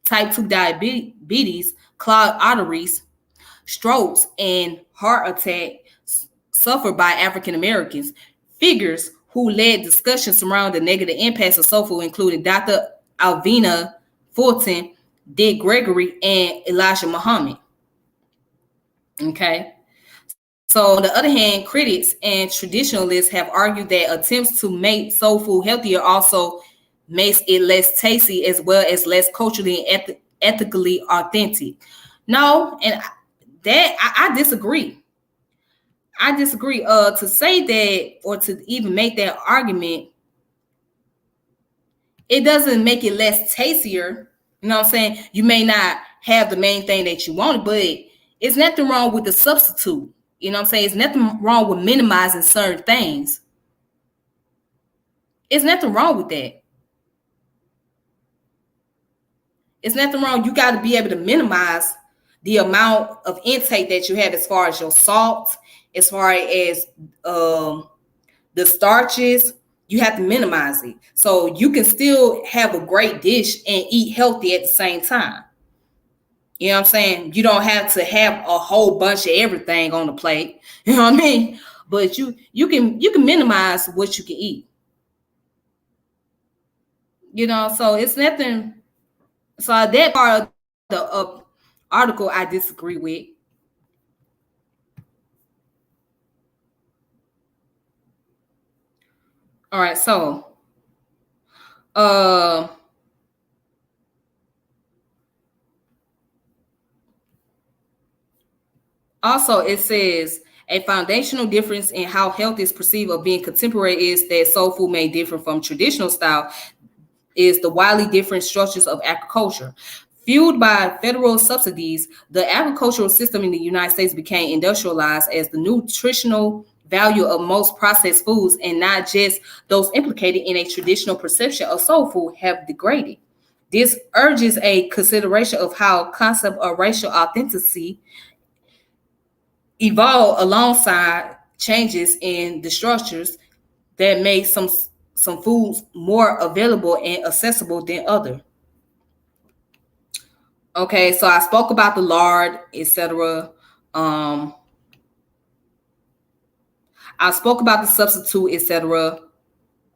type 2 diabetes, clogged arteries, strokes, and heart attack suffered by African Americans. Figures who led discussions surrounding the negative impacts of soul food, including Dr. Alvina Fulton, Dick Gregory, and Elijah Muhammad. Okay. So, on the other hand, critics and traditionalists have argued that attempts to make soul food healthier also makes it less tasty as well as less culturally and ethically authentic. No, and that I disagree. I disagree. To say that or to even make that argument, it doesn't make it less tastier. You know what I'm saying? You may not have the main thing that you wanted, but it's nothing wrong with the substitute. You know what I'm saying? It's nothing wrong with minimizing certain things. It's nothing wrong with that. It's nothing wrong. You got to be able to minimize the amount of intake that you have as far as your salt, as far as the starches. You have to minimize it. So you can still have a great dish and eat healthy at the same time. You know what I'm saying? You don't have to have a whole bunch of everything on the plate. You know what I mean? But you can minimize what you can eat. So it's nothing. So that part of the article I disagree with. All right, so uh also it says A foundational difference in how health is perceived of being contemporary is that soul food may differ from traditional style is the wildly different structures of agriculture. Fueled by federal subsidies, the agricultural system in the United States became industrialized as the nutritional value of most processed foods, and not just those implicated in a traditional perception of soul food, have degraded. This urges a consideration of how concept of racial authenticity evolve alongside changes in the structures that make some foods more available and accessible than other. Okay, so I spoke about the lard, etc. Um, I spoke about the substitute, etc.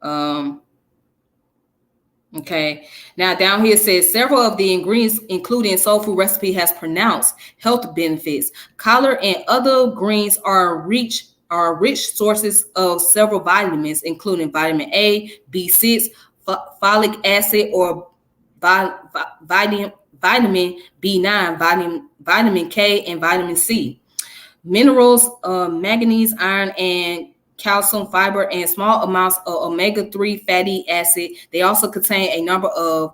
Um, okay, now down here it says several of the ingredients included in soul food recipe has pronounced health benefits. Collard and other greens are rich sources of several vitamins, including vitamin A, B6, folic acid, or vitamin B9, vitamin K, and vitamin C. Minerals, manganese, iron, and calcium, fiber, and small amounts of omega-3 fatty acid. They also contain a number of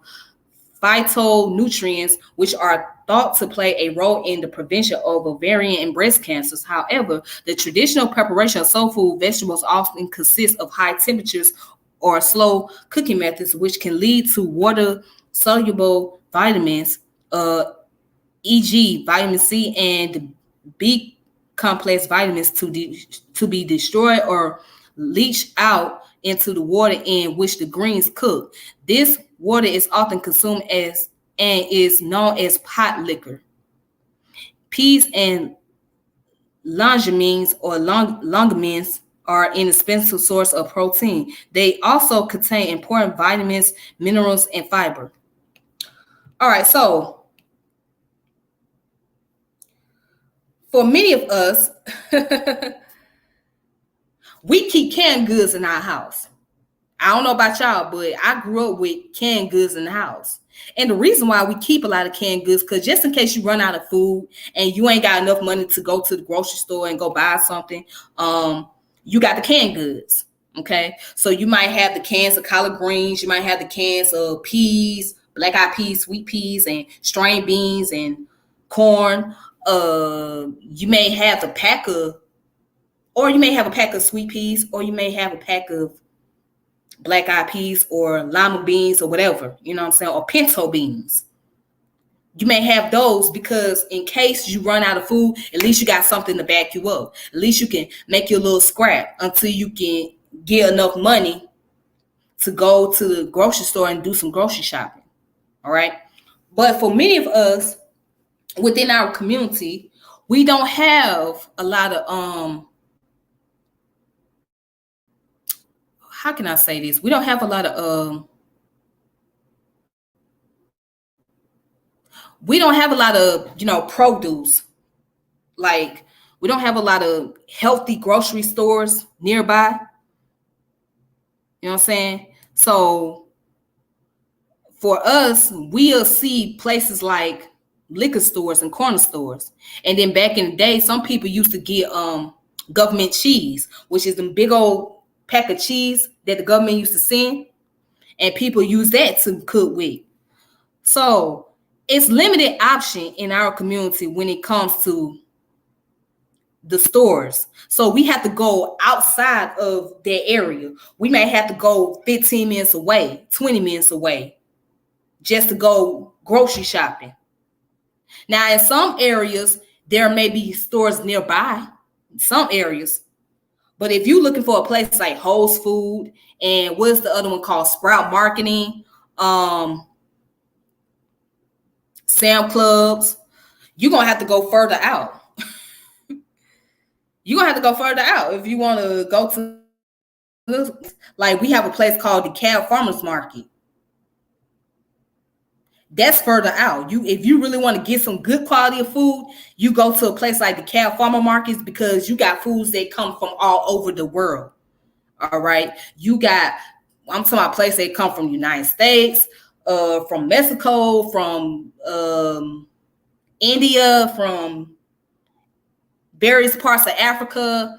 phytonutrients, which are thought to play a role in the prevention of ovarian and breast cancers. However, the traditional preparation of soul food vegetables often consists of high temperatures or slow cooking methods, which can lead to water-soluble vitamins, e.g., vitamin C and B complex vitamins, to be destroyed or leached out into the water in which the greens cook. This water is often consumed as and is known as pot liquor. Peas and longamines are an inexpensive source of protein. They also contain important vitamins, minerals, and fiber. All right, so for many of us, we keep canned goods in our house. I don't know about y'all, but I grew up with canned goods in the house. And the reason why we keep a lot of canned goods, because just in case you run out of food and you ain't got enough money to go to the grocery store and go buy something, you got the canned goods. Okay, so you might have the cans of collard greens, you might have the cans of peas, black eyed peas, sweet peas, and string beans and corn. You may have a pack of, or you may have a pack of sweet peas, or you may have a pack of black eyed peas or lima beans or whatever, you know what I'm saying, or pinto beans. You may have those because in case you run out of food, at least you got something to back you up. At least you can make your little scrap until you can get enough money to go to the grocery store and do some grocery shopping. All right. But for many of us within our community, we don't have a lot of how can I say this? We don't have a lot of produce. Like, we don't have a lot of healthy grocery stores nearby. You know what I'm saying? So for us, we'll see places like liquor stores and corner stores. And then back in the day, some people used to get government cheese, which is the big old pack of cheese that the government used to send, and people use that to cook with. So it's limited option in our community when it comes to the stores. So we have to go outside of their area. We may have to go 15 minutes away, 20 minutes away, just to go grocery shopping. Now, in some areas, there may be stores nearby, some areas. But if you're looking for a place like Whole's Food and what's the other one called, Sprout Marketing, Sam Clubs, you're going to have to go further out. You're going to have to go further out if you want to go to, like, we have a place called the DeKalb Farmers Market. That's further out. If you really want to get some good quality of food, you go to a place like the DeKalb Farmer Markets, because you got foods that come from all over the world. All right. I'm talking about places that come from the United States, from Mexico, from India, from various parts of Africa,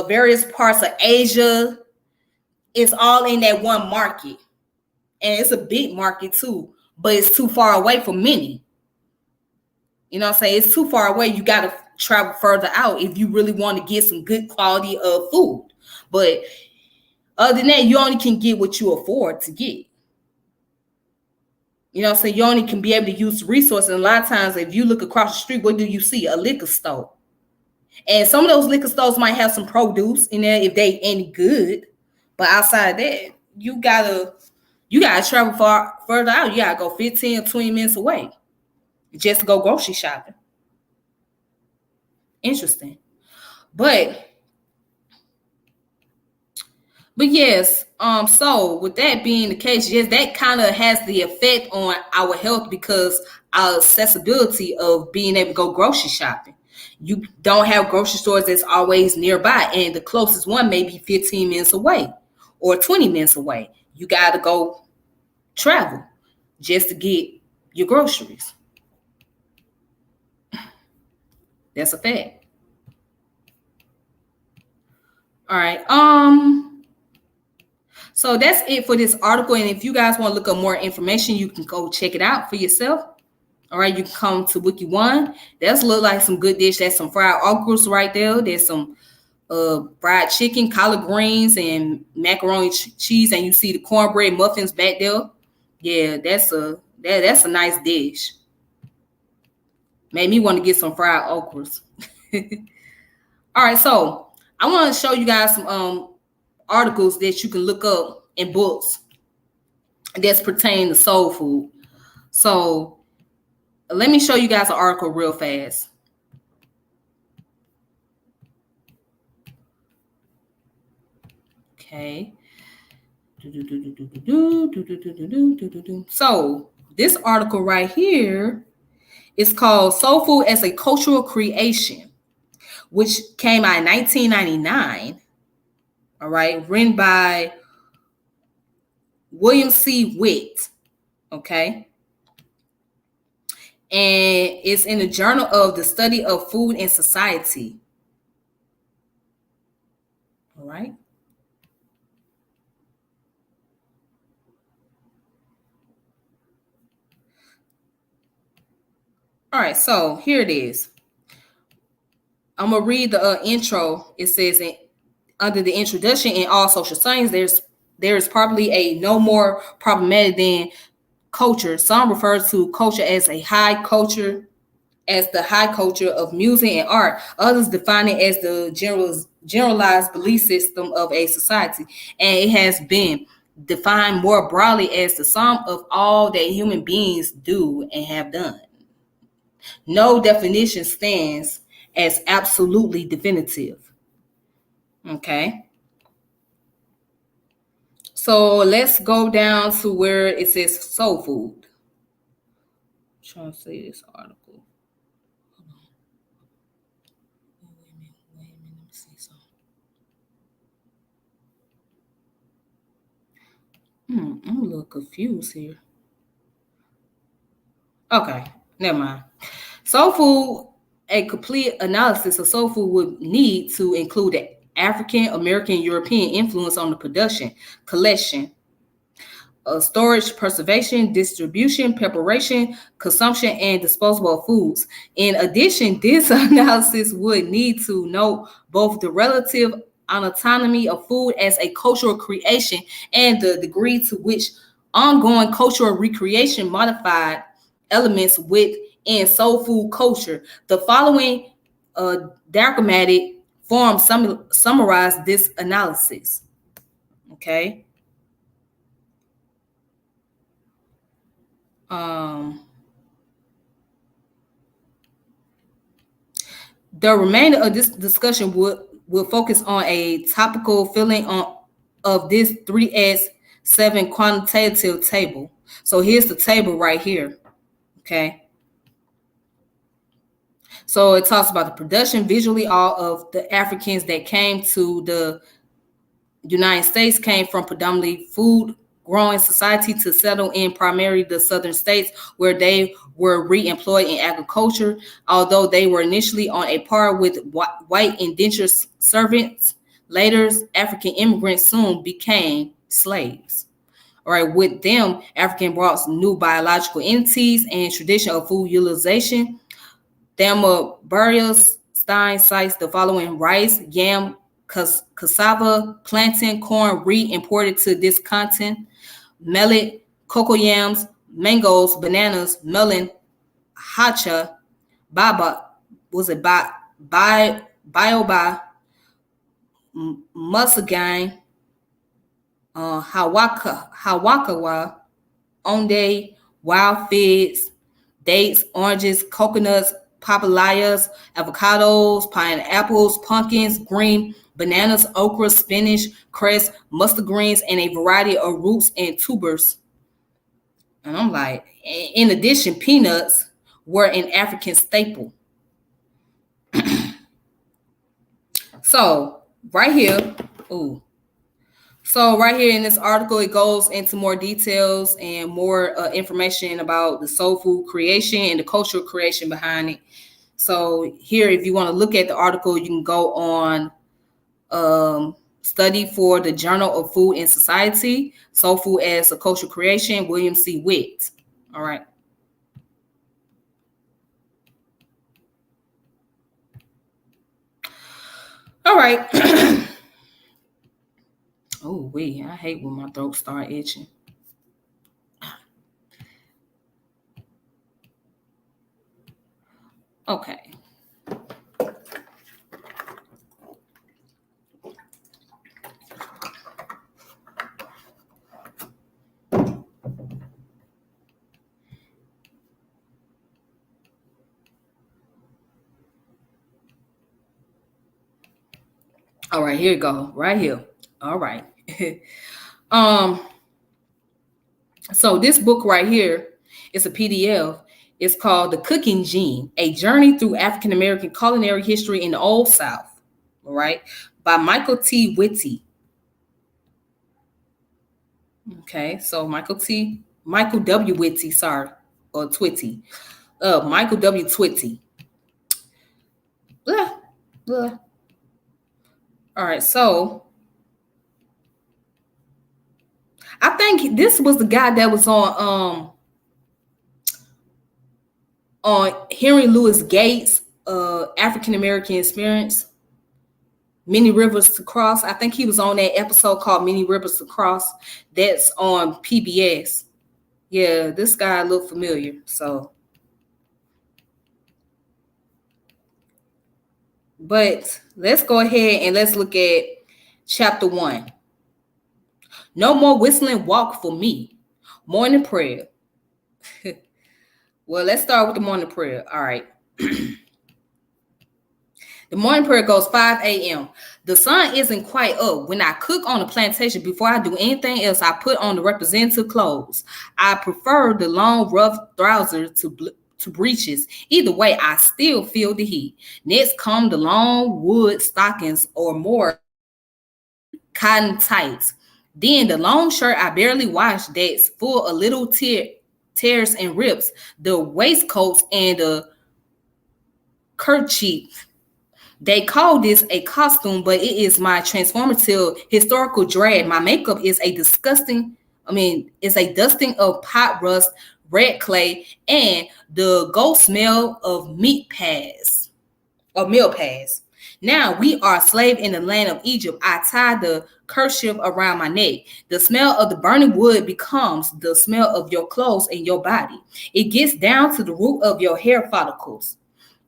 various parts of Asia. It's all in that one market. And it's a big market too, but it's too far away for many. You know what I'm saying? It's too far away. You got to travel further out if you really want to get some good quality of food. But other than that, you only can get what you afford to get. You know what I'm saying? You only can be able to use resources. And a lot of times, if you look across the street, what do you see? A liquor store. And some of those liquor stores might have some produce in there if they any good. But outside that, you gotta travel further out. You gotta go 15 or 20 minutes away just to go grocery shopping. Interesting. But yes, so with that being the case, yes, that kind of has the effect on our health because our accessibility of being able to go grocery shopping. You don't have grocery stores that's always nearby, and the closest one may be 15 minutes away or 20 minutes away. You got to go travel just to get your groceries. That's a fact. All right. So that's it for this article. And if you guys want to look up more information, you can go check it out for yourself. All right, you can come to Wiki One. That's look like some good dish. That's some fried okras right there. There's some fried chicken, collard greens, and macaroni cheese. And you see the cornbread muffins back there. Yeah, that's a nice dish. Made me want to get some fried okras. All right, so I want to show you guys some articles that you can look up in books that's pertaining to soul food. So let me show you guys an article real fast. Okay. So this article right here is called Soul Food as a Cultural Creation, which came out in 1999. All right, written by William C. Witt. Okay. And it's in the Journal of the Study of Food and Society. All right. All right, so here it is. I'm going to read the intro. It says under the introduction, in all social science, there is probably a no more problematic than culture. Some refer to culture as the high culture of music and art. Others define it as the generalized belief system of a society. And it has been defined more broadly as the sum of all that human beings do and have done. No definition stands as absolutely definitive. Okay. So let's go down to where it says soul food. I'm trying to say this article. Hold on. Wait a minute. Let me see something. I'm a little confused here. Okay, never mind. Soul food, a complete analysis of soul food would need to include the African, American, European influence on the production, collection, storage, preservation, distribution, preparation, consumption, and disposal of foods. In addition, this analysis would need to note both the relative autonomy of food as a cultural creation and the degree to which ongoing cultural recreation modified elements within soul food culture. The following diagrammatic form summarize this analysis. Okay. The remainder of this discussion will focus on a topical filling of this 3S7 quantitative table. So here's the table right here. Okay. So it talks about the production. Visually, all of the Africans that came to the United States came from predominantly food growing society to settle in primarily the southern states where they were re-employed in agriculture. Although they were initially on a par with white indentured servants, later African immigrants soon became slaves. All right, with them, African brought new biological entities and tradition of food utilization. Thelma Burials Stein cites the following: rice, yam, cassava, plantain, corn, re-imported to this continent, millet, cocoa yams, mangoes, bananas, melon, hacha, baba, was it bioba, musagang, hawakawa, onde, wild figs, dates, oranges, coconuts, papayas, avocados, pineapples, pumpkins, green bananas, okra, spinach, cress, mustard greens, and a variety of roots and tubers. And I'm like, in addition, peanuts were an African staple. So right here, ooh. So right here in this article, it goes into more details and more information about the soul food creation and the cultural creation behind it. So here, if you want to look at the article, you can go on study for the Journal of Food and Society, Soul Food as a Cultural Creation, William C. Witt. All right. All right. Oh, wait, I hate when my throat start itching. Okay. All right, here you go. Right here. All right. um, so this book right here is a PDF. It's called The Cooking Gene: A Journey Through African American Culinary History in the Old South. All right, by Michael T. Whitty. Okay, so Michael W. Whitty, sorry, or Twitty. Michael W. Twitty. Blah, blah. All right, so I think this was the guy that was on Henry Louis Gates' African American Experience, Many Rivers to Cross. I think he was on that episode called Many Rivers to Cross. That's on PBS. Yeah, this guy looked familiar. So, but let's go ahead and let's look at chapter 1. No more whistling walk for me. Morning prayer. Well, let's start with the morning prayer. All right. The morning prayer goes 5 a.m. The sun isn't quite up. When I cook on the plantation, before I do anything else, I put on the representative clothes. I prefer the long, rough trousers to breeches. Either way, I still feel the heat. Next come the long wood stockings or more cotton tights. Then the long shirt I barely washed that's full of little tears and rips. The waistcoats and the kerchief. They call this a costume, but it is my transformative historical drag. My makeup is it's a dusting of pot rust, red clay, and the ghost smell of meal pads. Now we are slave in the land of Egypt. I tie the kerchief around my neck. The smell of the burning wood becomes the smell of your clothes and your body. It gets down to the root of your hair follicles.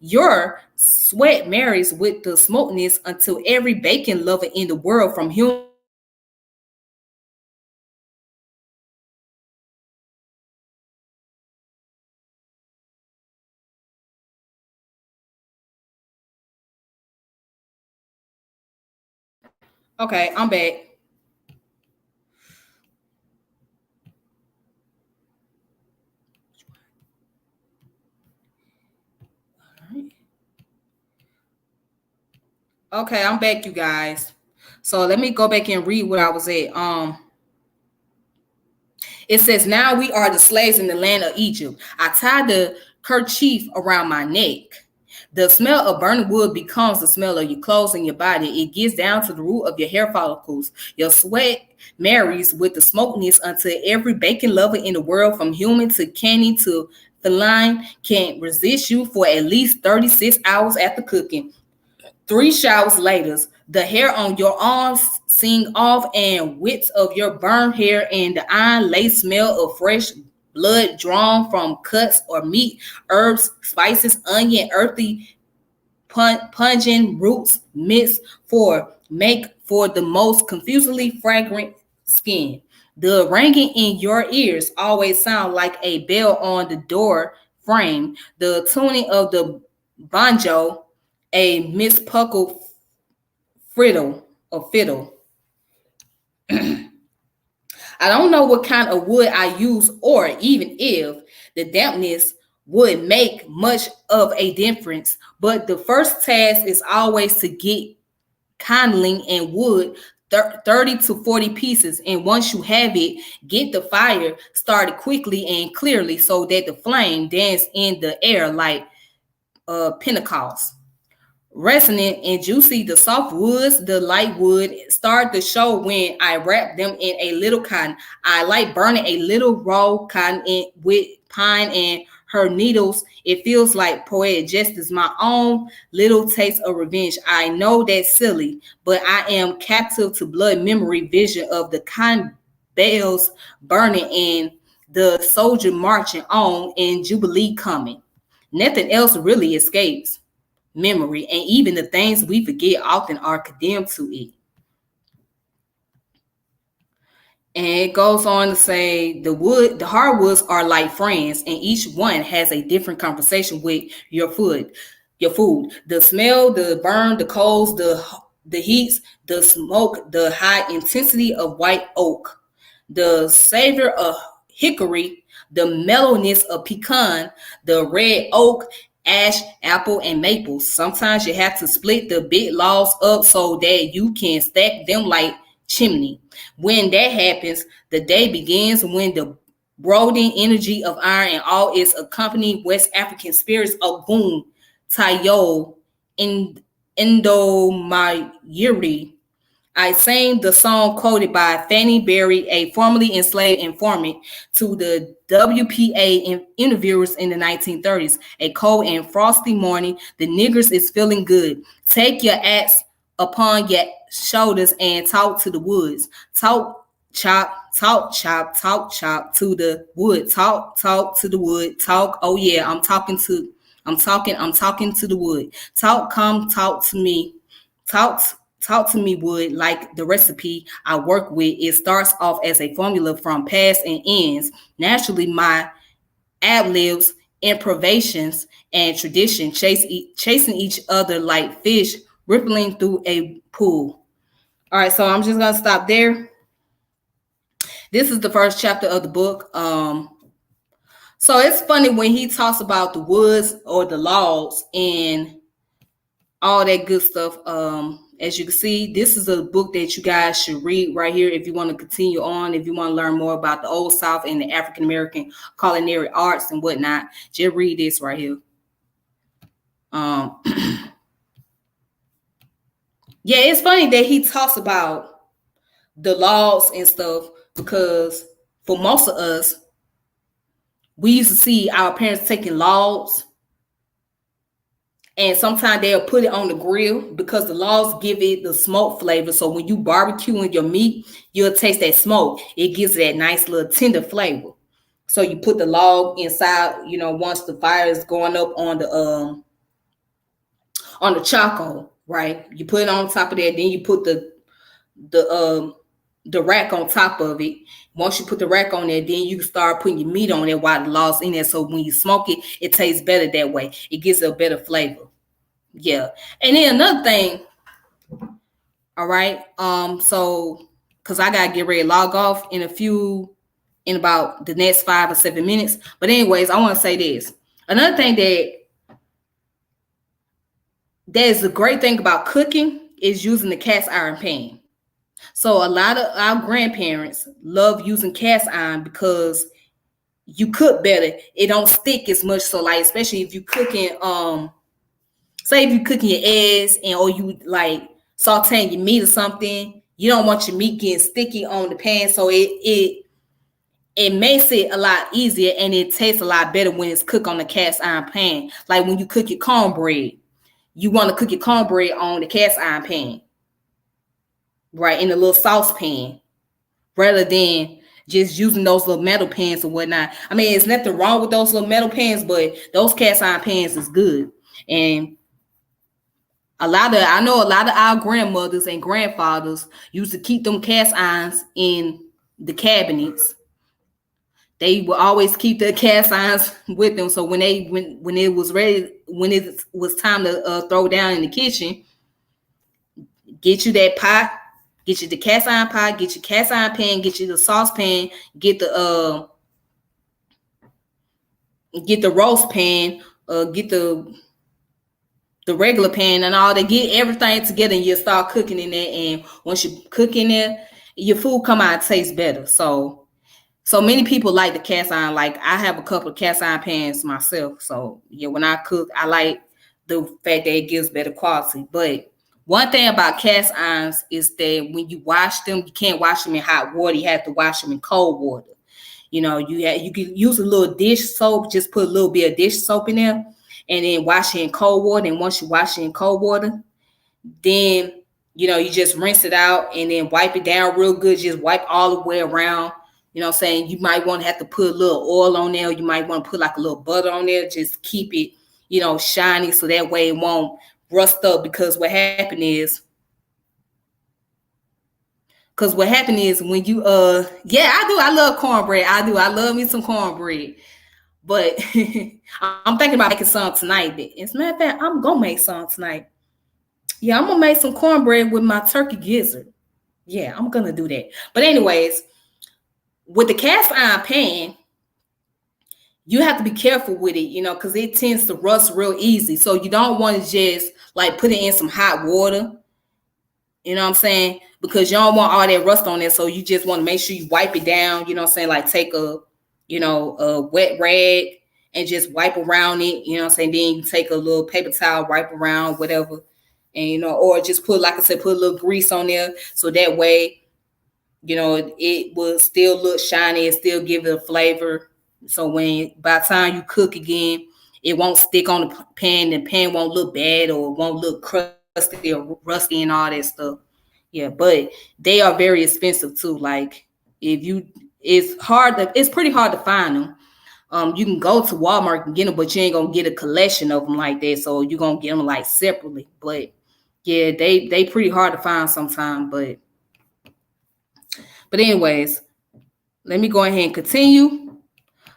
Your sweat marries with the smokiness until every bacon lover in the world, from human. Okay, I'm back. Okay, I'm back, you guys. So let me go back and read what I was at. It says, now we are the slaves in the land of Egypt. I tied the kerchief around my neck. The smell of burning wood becomes the smell of your clothes and your body. It gets down to the root of your hair follicles. Your sweat marries with the smokiness until every bacon lover in the world, from human to canny to feline, can resist you for at least 36 hours after cooking. 3 showers later, the hair on your arms sing off, and widths of your burned hair and the iron lace smell of fresh blood drawn from cuts or meat, herbs, spices, onion, earthy, pungent roots mixed for make for the most confusingly fragrant skin. The ringing in your ears always sound like a bell on the door frame. The tuning of the banjo, a mispuckled fiddle. I don't know what kind of wood I use, or even if the dampness would make much of a difference, but the first task is always to get kindling and wood 30 to 40 pieces, and once you have it, get the fire started quickly and clearly so that the flame dance in the air like Pentecost. Resonant and juicy, the soft woods, the light wood start the show when I wrap them in a little cotton. I like burning a little raw cotton with pine and her needles. It feels like poetic justice, my own little taste of revenge. I know that's silly, but I am captive to blood memory vision of the cotton bales burning and the soldier marching on and Jubilee coming. Nothing else really escapes memory, and even the things we forget often are condemned to it. And it goes on to say the hardwoods are like friends, and each one has a different conversation with your food. The smell, the burn, the coals, the heats, the smoke, the high intensity of white oak, the savor of hickory, the mellowness of pecan, the red oak, ash, apple, and maple. Sometimes you have to split the big logs up so that you can stack them like chimney. When that happens, the day begins when the brooding energy of iron and all its accompanying West African spirits of Goon, Tayo, Indomayiri. I sang the song quoted by Fanny Berry, a formerly enslaved informant, to the WPA interviewers in the 1930s. A cold and frosty morning, the niggers is feeling good. Take your axe upon your shoulders and talk to the woods. Talk, chop, talk, chop, talk, chop to the wood. Talk to the wood. Talk, oh yeah, I'm talking to the wood. Talk, come, talk to me. Talk to me, wood, like the recipe I work with. It starts off as a formula from past and ends. Naturally, my ad-libs, improvisations, and tradition chasing each other like fish rippling through a pool. All right, so I'm just going to stop there. This is the first chapter of the book. So it's funny when he talks about the woods or the logs and all that good stuff. As you can see, this is a book that you guys should read right here if you want to continue on, if you want to learn more about the Old South and the African American culinary arts and whatnot. Just read this right here. Yeah, it's funny that he talks about the laws and stuff, because for most of us, we used to see our parents taking logs, and sometimes they'll put it on the grill because the logs give it the smoke flavor. So when you barbecuing your meat, you'll taste that smoke. It gives it that nice little tender flavor. So you put the log inside, once the fire is going up on the charcoal, right? You put it on top of that, then you put the rack on top of it. Once you put the rack on there, then you start putting your meat on there while the log's in there. So when you smoke it, it tastes better that way. It gives it a better flavor. Yeah. And then another thing, all right. So because I gotta get ready to log off in about the next 5 or 7 minutes. But anyways, I want to say this. Another thing that is the great thing about cooking is using the cast iron pan. So a lot of our grandparents love using cast iron because you cook better. It don't stick as much. So like, especially if you cooking, say if you cooking your eggs and or you like sauteing your meat or something, you don't want your meat getting sticky on the pan. So it makes it a lot easier and it tastes a lot better when it's cooked on the cast iron pan. Like when you cook your cornbread, you want to cook your cornbread on the cast iron pan, right, in a little saucepan, rather than just using those little metal pans or whatnot. I mean, there's nothing wrong with those little metal pans, but those cast iron pans is good. And I know a lot of our grandmothers and grandfathers used to keep them cast irons in the cabinets. They will always keep their cast irons with them. So when it was ready, when it was time to throw down in the kitchen, get you that pot, get you the cast iron pot, get your cast iron pan, get you the saucepan, get the roast pan, get the regular pan and all that. Get everything together and you start cooking in there. And once you cook in there, your food come out and tastes better. So many people like the cast iron. Like I have a couple of cast iron pans myself. So yeah, when I cook, I like the fact that it gives better quality. But one thing about cast irons is that when you wash them, you can't wash them in hot water. You have to wash them in cold water. You know, you can use a little dish soap, just put a little bit of dish soap in there and then wash it in cold water. And once you wash it in cold water, then, you know, you just rinse it out and then wipe it down real good. Just wipe all the way around. You know what I'm saying? You might want to have to put a little oil on there. You might want to put like a little butter on there. Just keep it, you know, shiny so that way it won't rust up. Because what happened is when you yeah, I do. I love cornbread. I do. I love me some cornbread. But I'm thinking about making some tonight. As a matter of fact, I'm gonna make some tonight. Yeah, I'm gonna make some cornbread with my turkey gizzard. Yeah, I'm gonna do that. But anyways, with the cast iron pan, you have to be careful with it, you know, because it tends to rust real easy. So you don't want to just like put it in some hot water. You know what I'm saying? Because you don't want all that rust on there. So you just want to make sure you wipe it down. You know what I'm saying? Like take a wet rag and just wipe around it. You know what I'm saying? Then you take a little paper towel, wipe around, whatever. And, you know, or just put, like I said, put a little grease on there. So that way, you know, it will still look shiny and still give it a flavor. So by the time you cook again, it won't stick on the pan. The pan won't look bad or it won't look crusty or rusty and all that stuff. Yeah, but they are very expensive too. Like it's pretty hard to find them. You can go to Walmart and get them, but you ain't gonna get a collection of them like that. So you're gonna get them like separately. But yeah, they pretty hard to find sometimes. But anyways, let me go ahead and continue.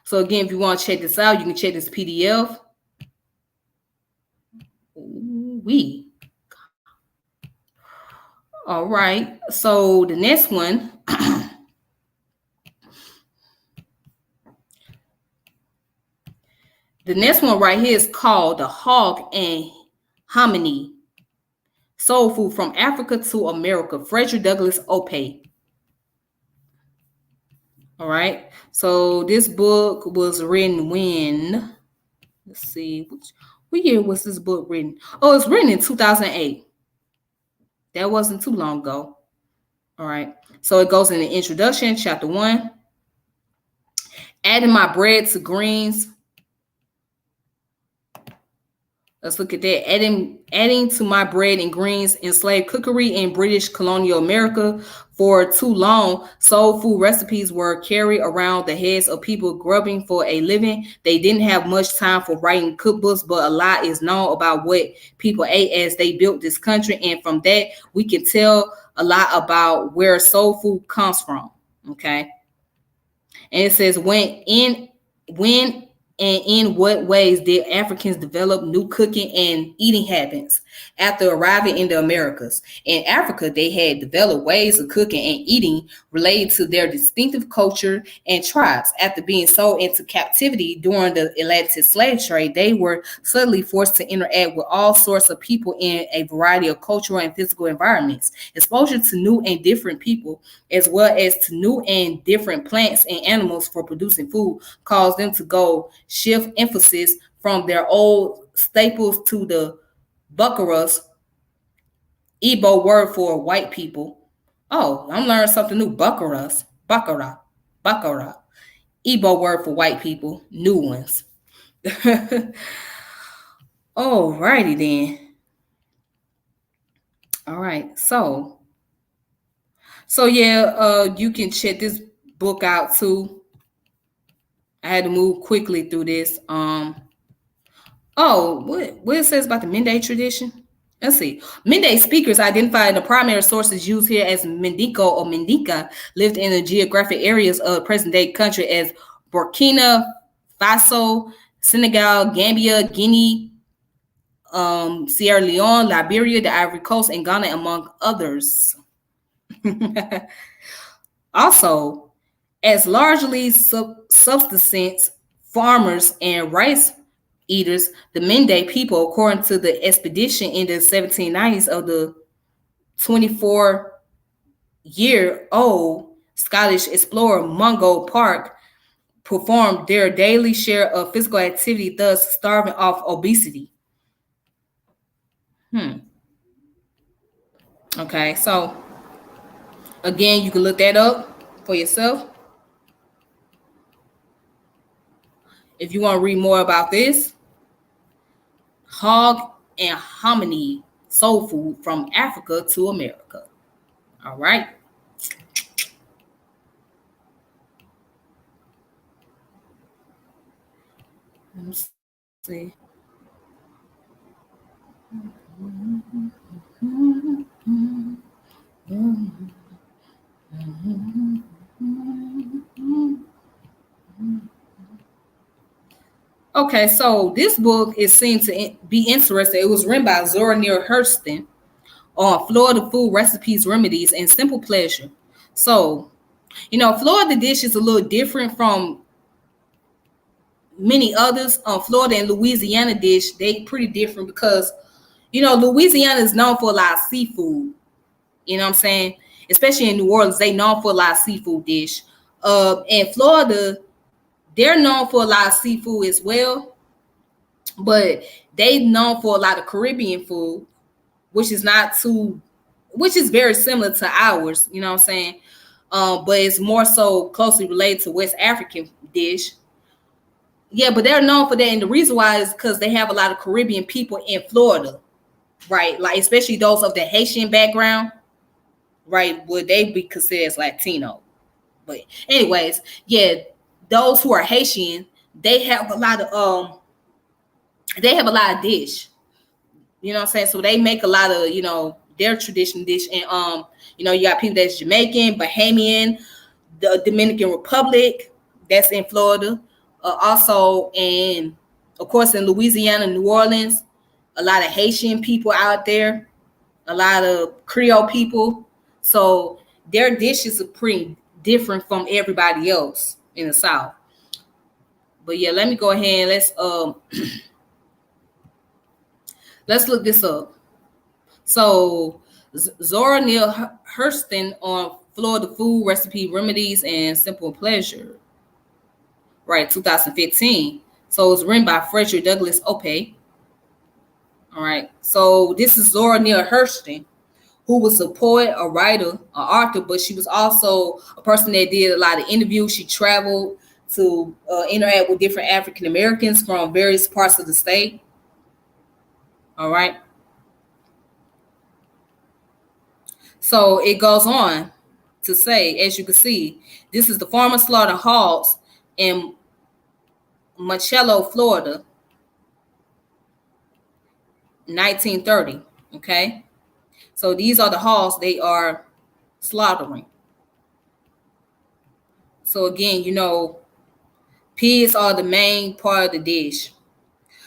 So again, if you want to check this out, you can check this PDF. All right. So the next one. The next one right here is called the Hog and Hominy. Soul Food from Africa to America. Frederick Douglass Opie. All right. So this book was written when? Let's see. What year was this book written? Oh, it's written in 2008. That wasn't too long ago. All right. So it goes in the introduction, chapter 1. Adding my bread to greens. Let's look at that. Adding to my bread and greens enslaved cookery in British colonial America. For too long, soul food recipes were carried around the heads of people grubbing for a living. They didn't have much time for writing cookbooks, but a lot is known about what people ate as they built this country. And from that, we can tell a lot about where soul food comes from. Okay. And it says when And in what ways did Africans develop new cooking and eating habits after arriving in the Americas? In Africa, they had developed ways of cooking and eating related to their distinctive culture and tribes. After being sold into captivity during the Atlantic slave trade, they were suddenly forced to interact with all sorts of people in a variety of cultural and physical environments. Exposure to new and different people, as well as to new and different plants and animals for producing food, caused them to go shift emphasis from their old staples to the buckaras, Igbo word for white people. Oh, I'm learning something new. Buckaras, buckara, buckara. Igbo word for white people. New ones. Alrighty then. All right. So yeah, you can check this book out too. I had to move quickly through this. What it says about the Mende tradition? Let's see. Mende speakers identified in the primary sources used here as Mendico or Mendika lived in the geographic areas of present-day country as Burkina Faso, Senegal, Gambia, Guinea, Sierra Leone, Liberia, the Ivory Coast, and Ghana, among others. Also, as largely subsistence farmers and rice eaters, the Mende people, according to the expedition in the 1790s of the 24-year-old Scottish explorer Mungo Park, performed their daily share of physical activity, thus starving off obesity. Okay, so again, you can look that up for yourself. If you want to read more about this, hog and hominy soul food from Africa to America. All right. Let's see. Okay, so this book is seen to be interesting. It was written by Zora Neale Hurston on Florida food recipes, remedies, and simple pleasure. So, Florida dish is a little different from many others. Florida and Louisiana dish, they pretty different because, Louisiana is known for a lot of seafood. You know what I'm saying? Especially in New Orleans, they known for a lot of seafood dish. In Florida, they're known for a lot of seafood as well, but they known for a lot of Caribbean food, which is very similar to ours. You know what I'm saying? But it's more so closely related to West African dish. Yeah, but they're known for that, and the reason why is because they have a lot of Caribbean people in Florida, right? Like especially those of the Haitian background, right? Would they be considered as Latino? But anyways, yeah, those who are Haitian, they have a lot of dish. You know what I'm saying? So they make a lot of, their traditional dish. And you got people that's Jamaican, Bahamian, the Dominican Republic, that's in Florida. Also, and of course in Louisiana, New Orleans, a lot of Haitian people out there, a lot of Creole people. So their dishes are pretty different from everybody else in the South. But yeah, let me go ahead and let's look this up. So Zora Neale Hurston on Florida food recipe remedies and simple pleasure. Right, 2015. So it's written by Frederick Douglass Opie. All right. So this is Zora Neale Hurston, who was a poet, a writer, an author, but she was also a person that did a lot of interviews. She traveled to interact with different African Americans from various parts of the state. All right. So it goes on to say, as you can see, this is the farmer slaughter hogs in Monticello, Florida, 1930. Okay. So these are the hogs they are slaughtering. So again, Pigs are the main part of the dish.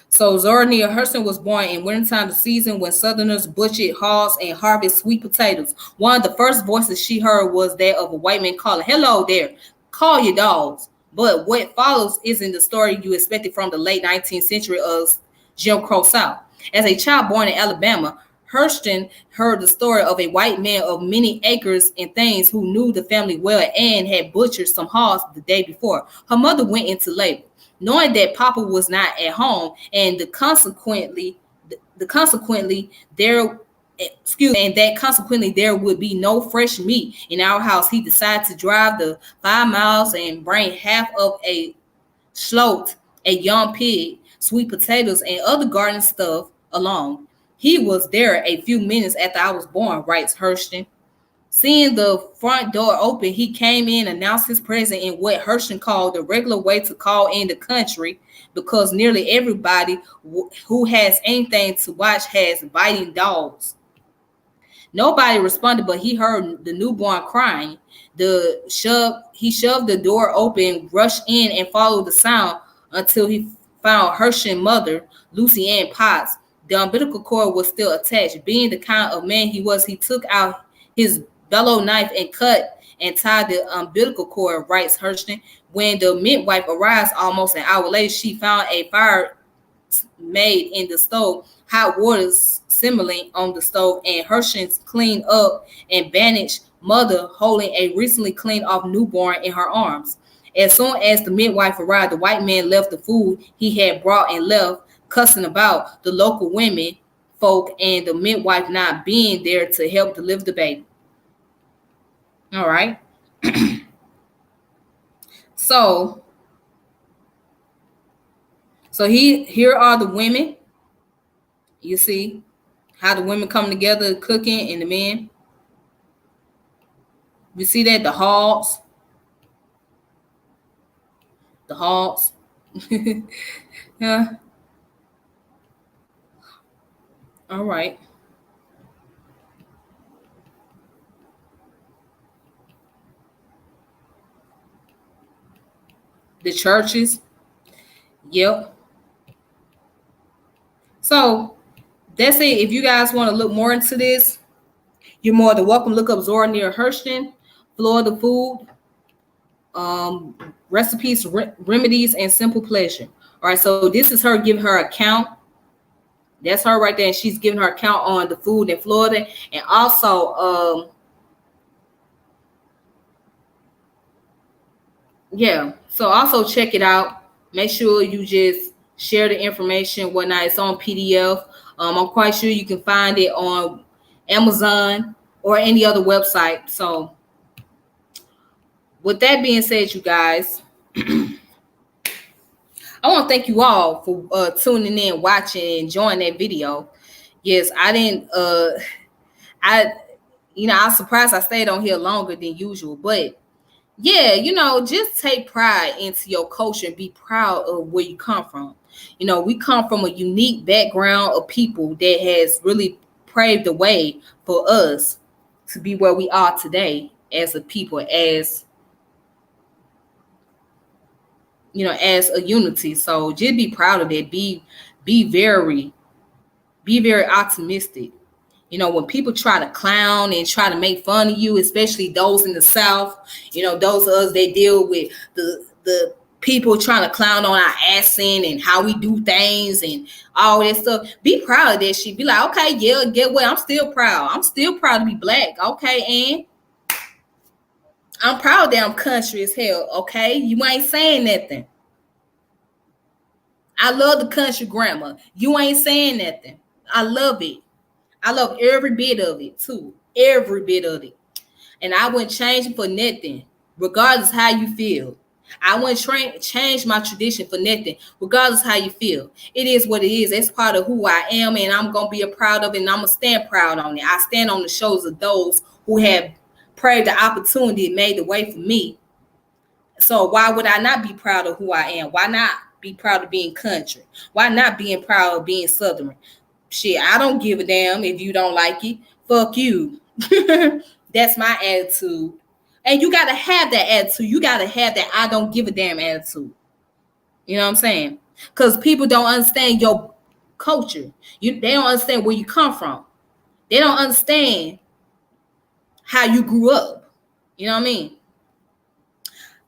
So Zora Neale Hurston was born in wintertime, the season when Southerners butchered hogs and harvested sweet potatoes. One of the first voices she heard was that of a white man calling, "Hello there, call your dogs." But what follows isn't the story you expected from the late 19th century of Jim Crow South. As a child born in Alabama, Hurston heard the story of a white man of many acres and things who knew the family well and had butchered some hogs the day before. Her mother went into labor. Knowing that Papa was not at home, and consequently there and that consequently there would be no fresh meat in our house, he decided to drive the 5 miles and bring half of a sloat, a young pig, sweet potatoes, and other garden stuff along. He was there a few minutes after I was born, writes Hurston. Seeing the front door open, he came in, announced his presence in what Hurston called the regular way to call in the country, because nearly everybody who has anything to watch has biting dogs. Nobody responded, but he heard the newborn crying. He shoved the door open, rushed in, and followed the sound until he found Hurston's mother, Lucy Ann Potts. The umbilical cord was still attached. Being the kind of man he was, he took out his bellow knife and cut and tied the umbilical cord, writes Hurston. When the midwife arrives almost an hour later, she found a fire made in the stove, hot water simmering on the stove, and Hurston's cleaned up and bandaged mother holding a recently cleaned off newborn in her arms. As soon as the midwife arrived, the white man left the food he had brought and left, cussing about the local women folk and the midwife not being there to help deliver the baby. All right. So here are the women. You see how the women come together cooking and the men. You see that the hogs. The hogs. Yeah. All right. The churches. Yep. So that's it. If you guys want to look more into this, you're more than welcome. Look up Zora Neale Hurston, Florida Food, Recipes, Remedies, and Simple Pleasure. All right, so this is her giving her account. That's her right there, and she's giving her account on the food in Florida. And also, yeah, so also check it out. Make sure you just share the information, whatnot. It's on PDF. I'm quite sure you can find it on Amazon or any other website. So with that being said, you guys, I want to thank you all for tuning in, watching, and enjoying that video. Yes, I didn't I I'm surprised I stayed on here longer than usual, but yeah, just take pride into your culture and be proud of where you come from. We come from a unique background of people that has really paved the way for us to be where we are today as a people, as a unity. So just be proud of it. Be very optimistic. When people try to clown and try to make fun of you, especially those in the South, those of us that deal with the people trying to clown on our accent and how we do things and all that stuff, be proud of that shit. Be like, okay, yeah, get what? I'm still proud. I'm still proud to be black. Okay, and I'm proud that I'm country as hell. Okay, you ain't saying nothing. I love the country grammar. You ain't saying nothing. I love it. I love every bit of it too. Every bit of it. And I wouldn't change it for nothing, regardless how you feel. I wouldn't change my tradition for nothing, regardless how you feel. It is what it is. It's part of who I am, and I'm going to be proud of it, and I'm going to stand proud on it. I stand on the shoulders of those who have prayed the opportunity and made the way for me. So why would I not be proud of who I am? Why not be proud of being country? Why not being proud of being Southern? Shit, I don't give a damn if you don't like it. Fuck you. That's my attitude. And you got to have that attitude. You got to have that I don't give a damn attitude. You know what I'm saying? Because people don't understand your culture. They don't understand where you come from. They don't understand how you grew up. You know what I mean?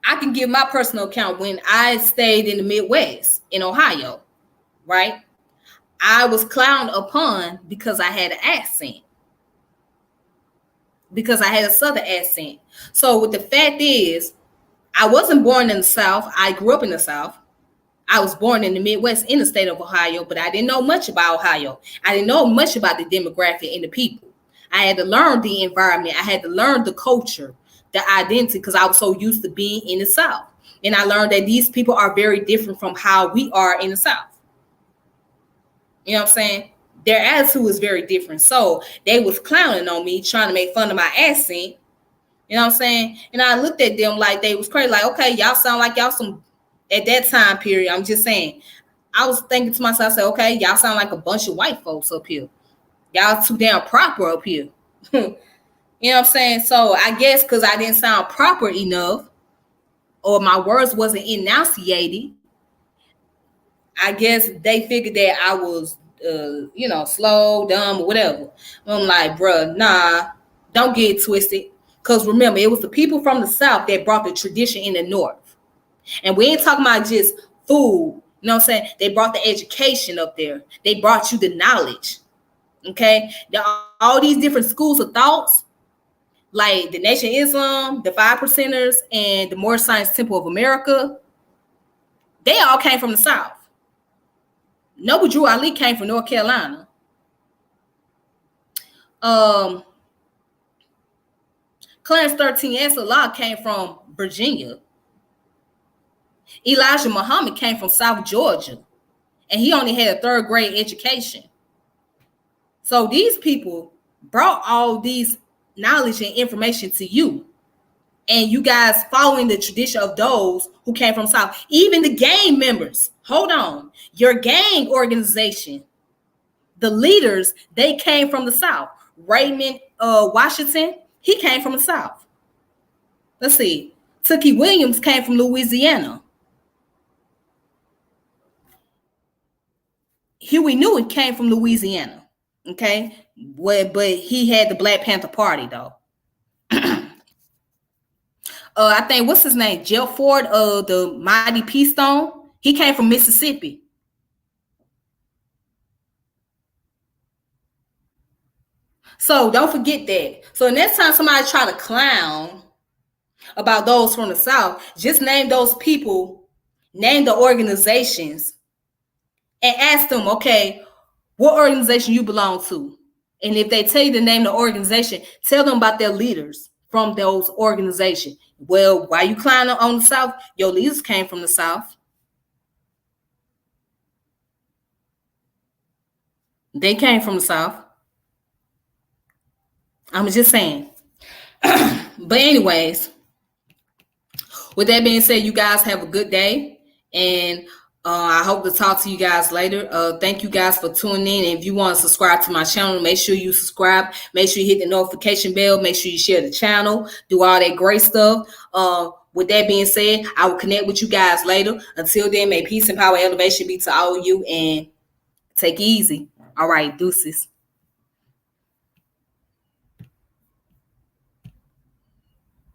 I can give my personal account. When I stayed in the Midwest in Ohio, right? I was clowned upon because I had an accent. Because I had a Southern accent. So what the fact is, I wasn't born in the South. I grew up in the South. I was born in the Midwest in the state of Ohio, but I didn't know much about Ohio. I didn't know much about the demographic and the people. I had to learn the environment. I had to learn the culture, the identity, because I was so used to being in the South. And I learned that these people are very different from how we are in the South. You know what I'm saying? Their attitude is very different. So they was clowning on me, trying to make fun of my accent. You know what I'm saying? And I looked at them like they was crazy. Like, okay, y'all sound like y'all some, at that time period, I'm just saying, I was thinking to myself, I said, okay, y'all sound like a bunch of white folks up here. Y'all too damn proper up here. You know what I'm saying? So I guess because I didn't sound proper enough, or my words wasn't enunciated, I guess they figured that I was, slow, dumb, or whatever. I'm like, bruh, nah, don't get it twisted. Because remember, it was the people from the South that brought the tradition in the North. And we ain't talking about just food. You know what I'm saying? They brought the education up there. They brought you the knowledge. Okay? All these different schools of thoughts, like the Nation of Islam, the Five Percenters, and the Moorish Science Temple of America, they all came from the South. Noble Drew Ali came from North Carolina. Clarence 13S Allah came from Virginia. Elijah Muhammad came from South Georgia, and he only had a third grade education. So these people brought all these knowledge and information to you, and you guys following the tradition of those who came from South. Even the gang members, hold on, your gang organization, the leaders, they came from the South. Raymond Washington, he came from the South. Let's see. Tookie Williams came from Louisiana. Huey Newton came from Louisiana. Okay. But he had the Black Panther Party, though. I think, what's his name? Jeff Ford, the Mighty P Stone. He came from Mississippi. So don't forget that. So next time somebody try to clown about those from the South, just name those people, name the organizations, and ask them, okay, what organization you belong to? And if they tell you to name the organization, tell them about their leaders from those organizations. Well, why you clowning on the South? Your leaders came from the South. They came from the South. I'm just saying. But anyways, with that being said, you guys have a good day, and I hope to talk to you guys later. Thank you guys for tuning in. If you want to subscribe to my channel, make sure you subscribe. Make sure you hit the notification bell. Make sure you share the channel. Do all that great stuff. With that being said, I will connect with you guys later. Until then, may peace and power elevation be to all of you, and take it easy. All right, deuces.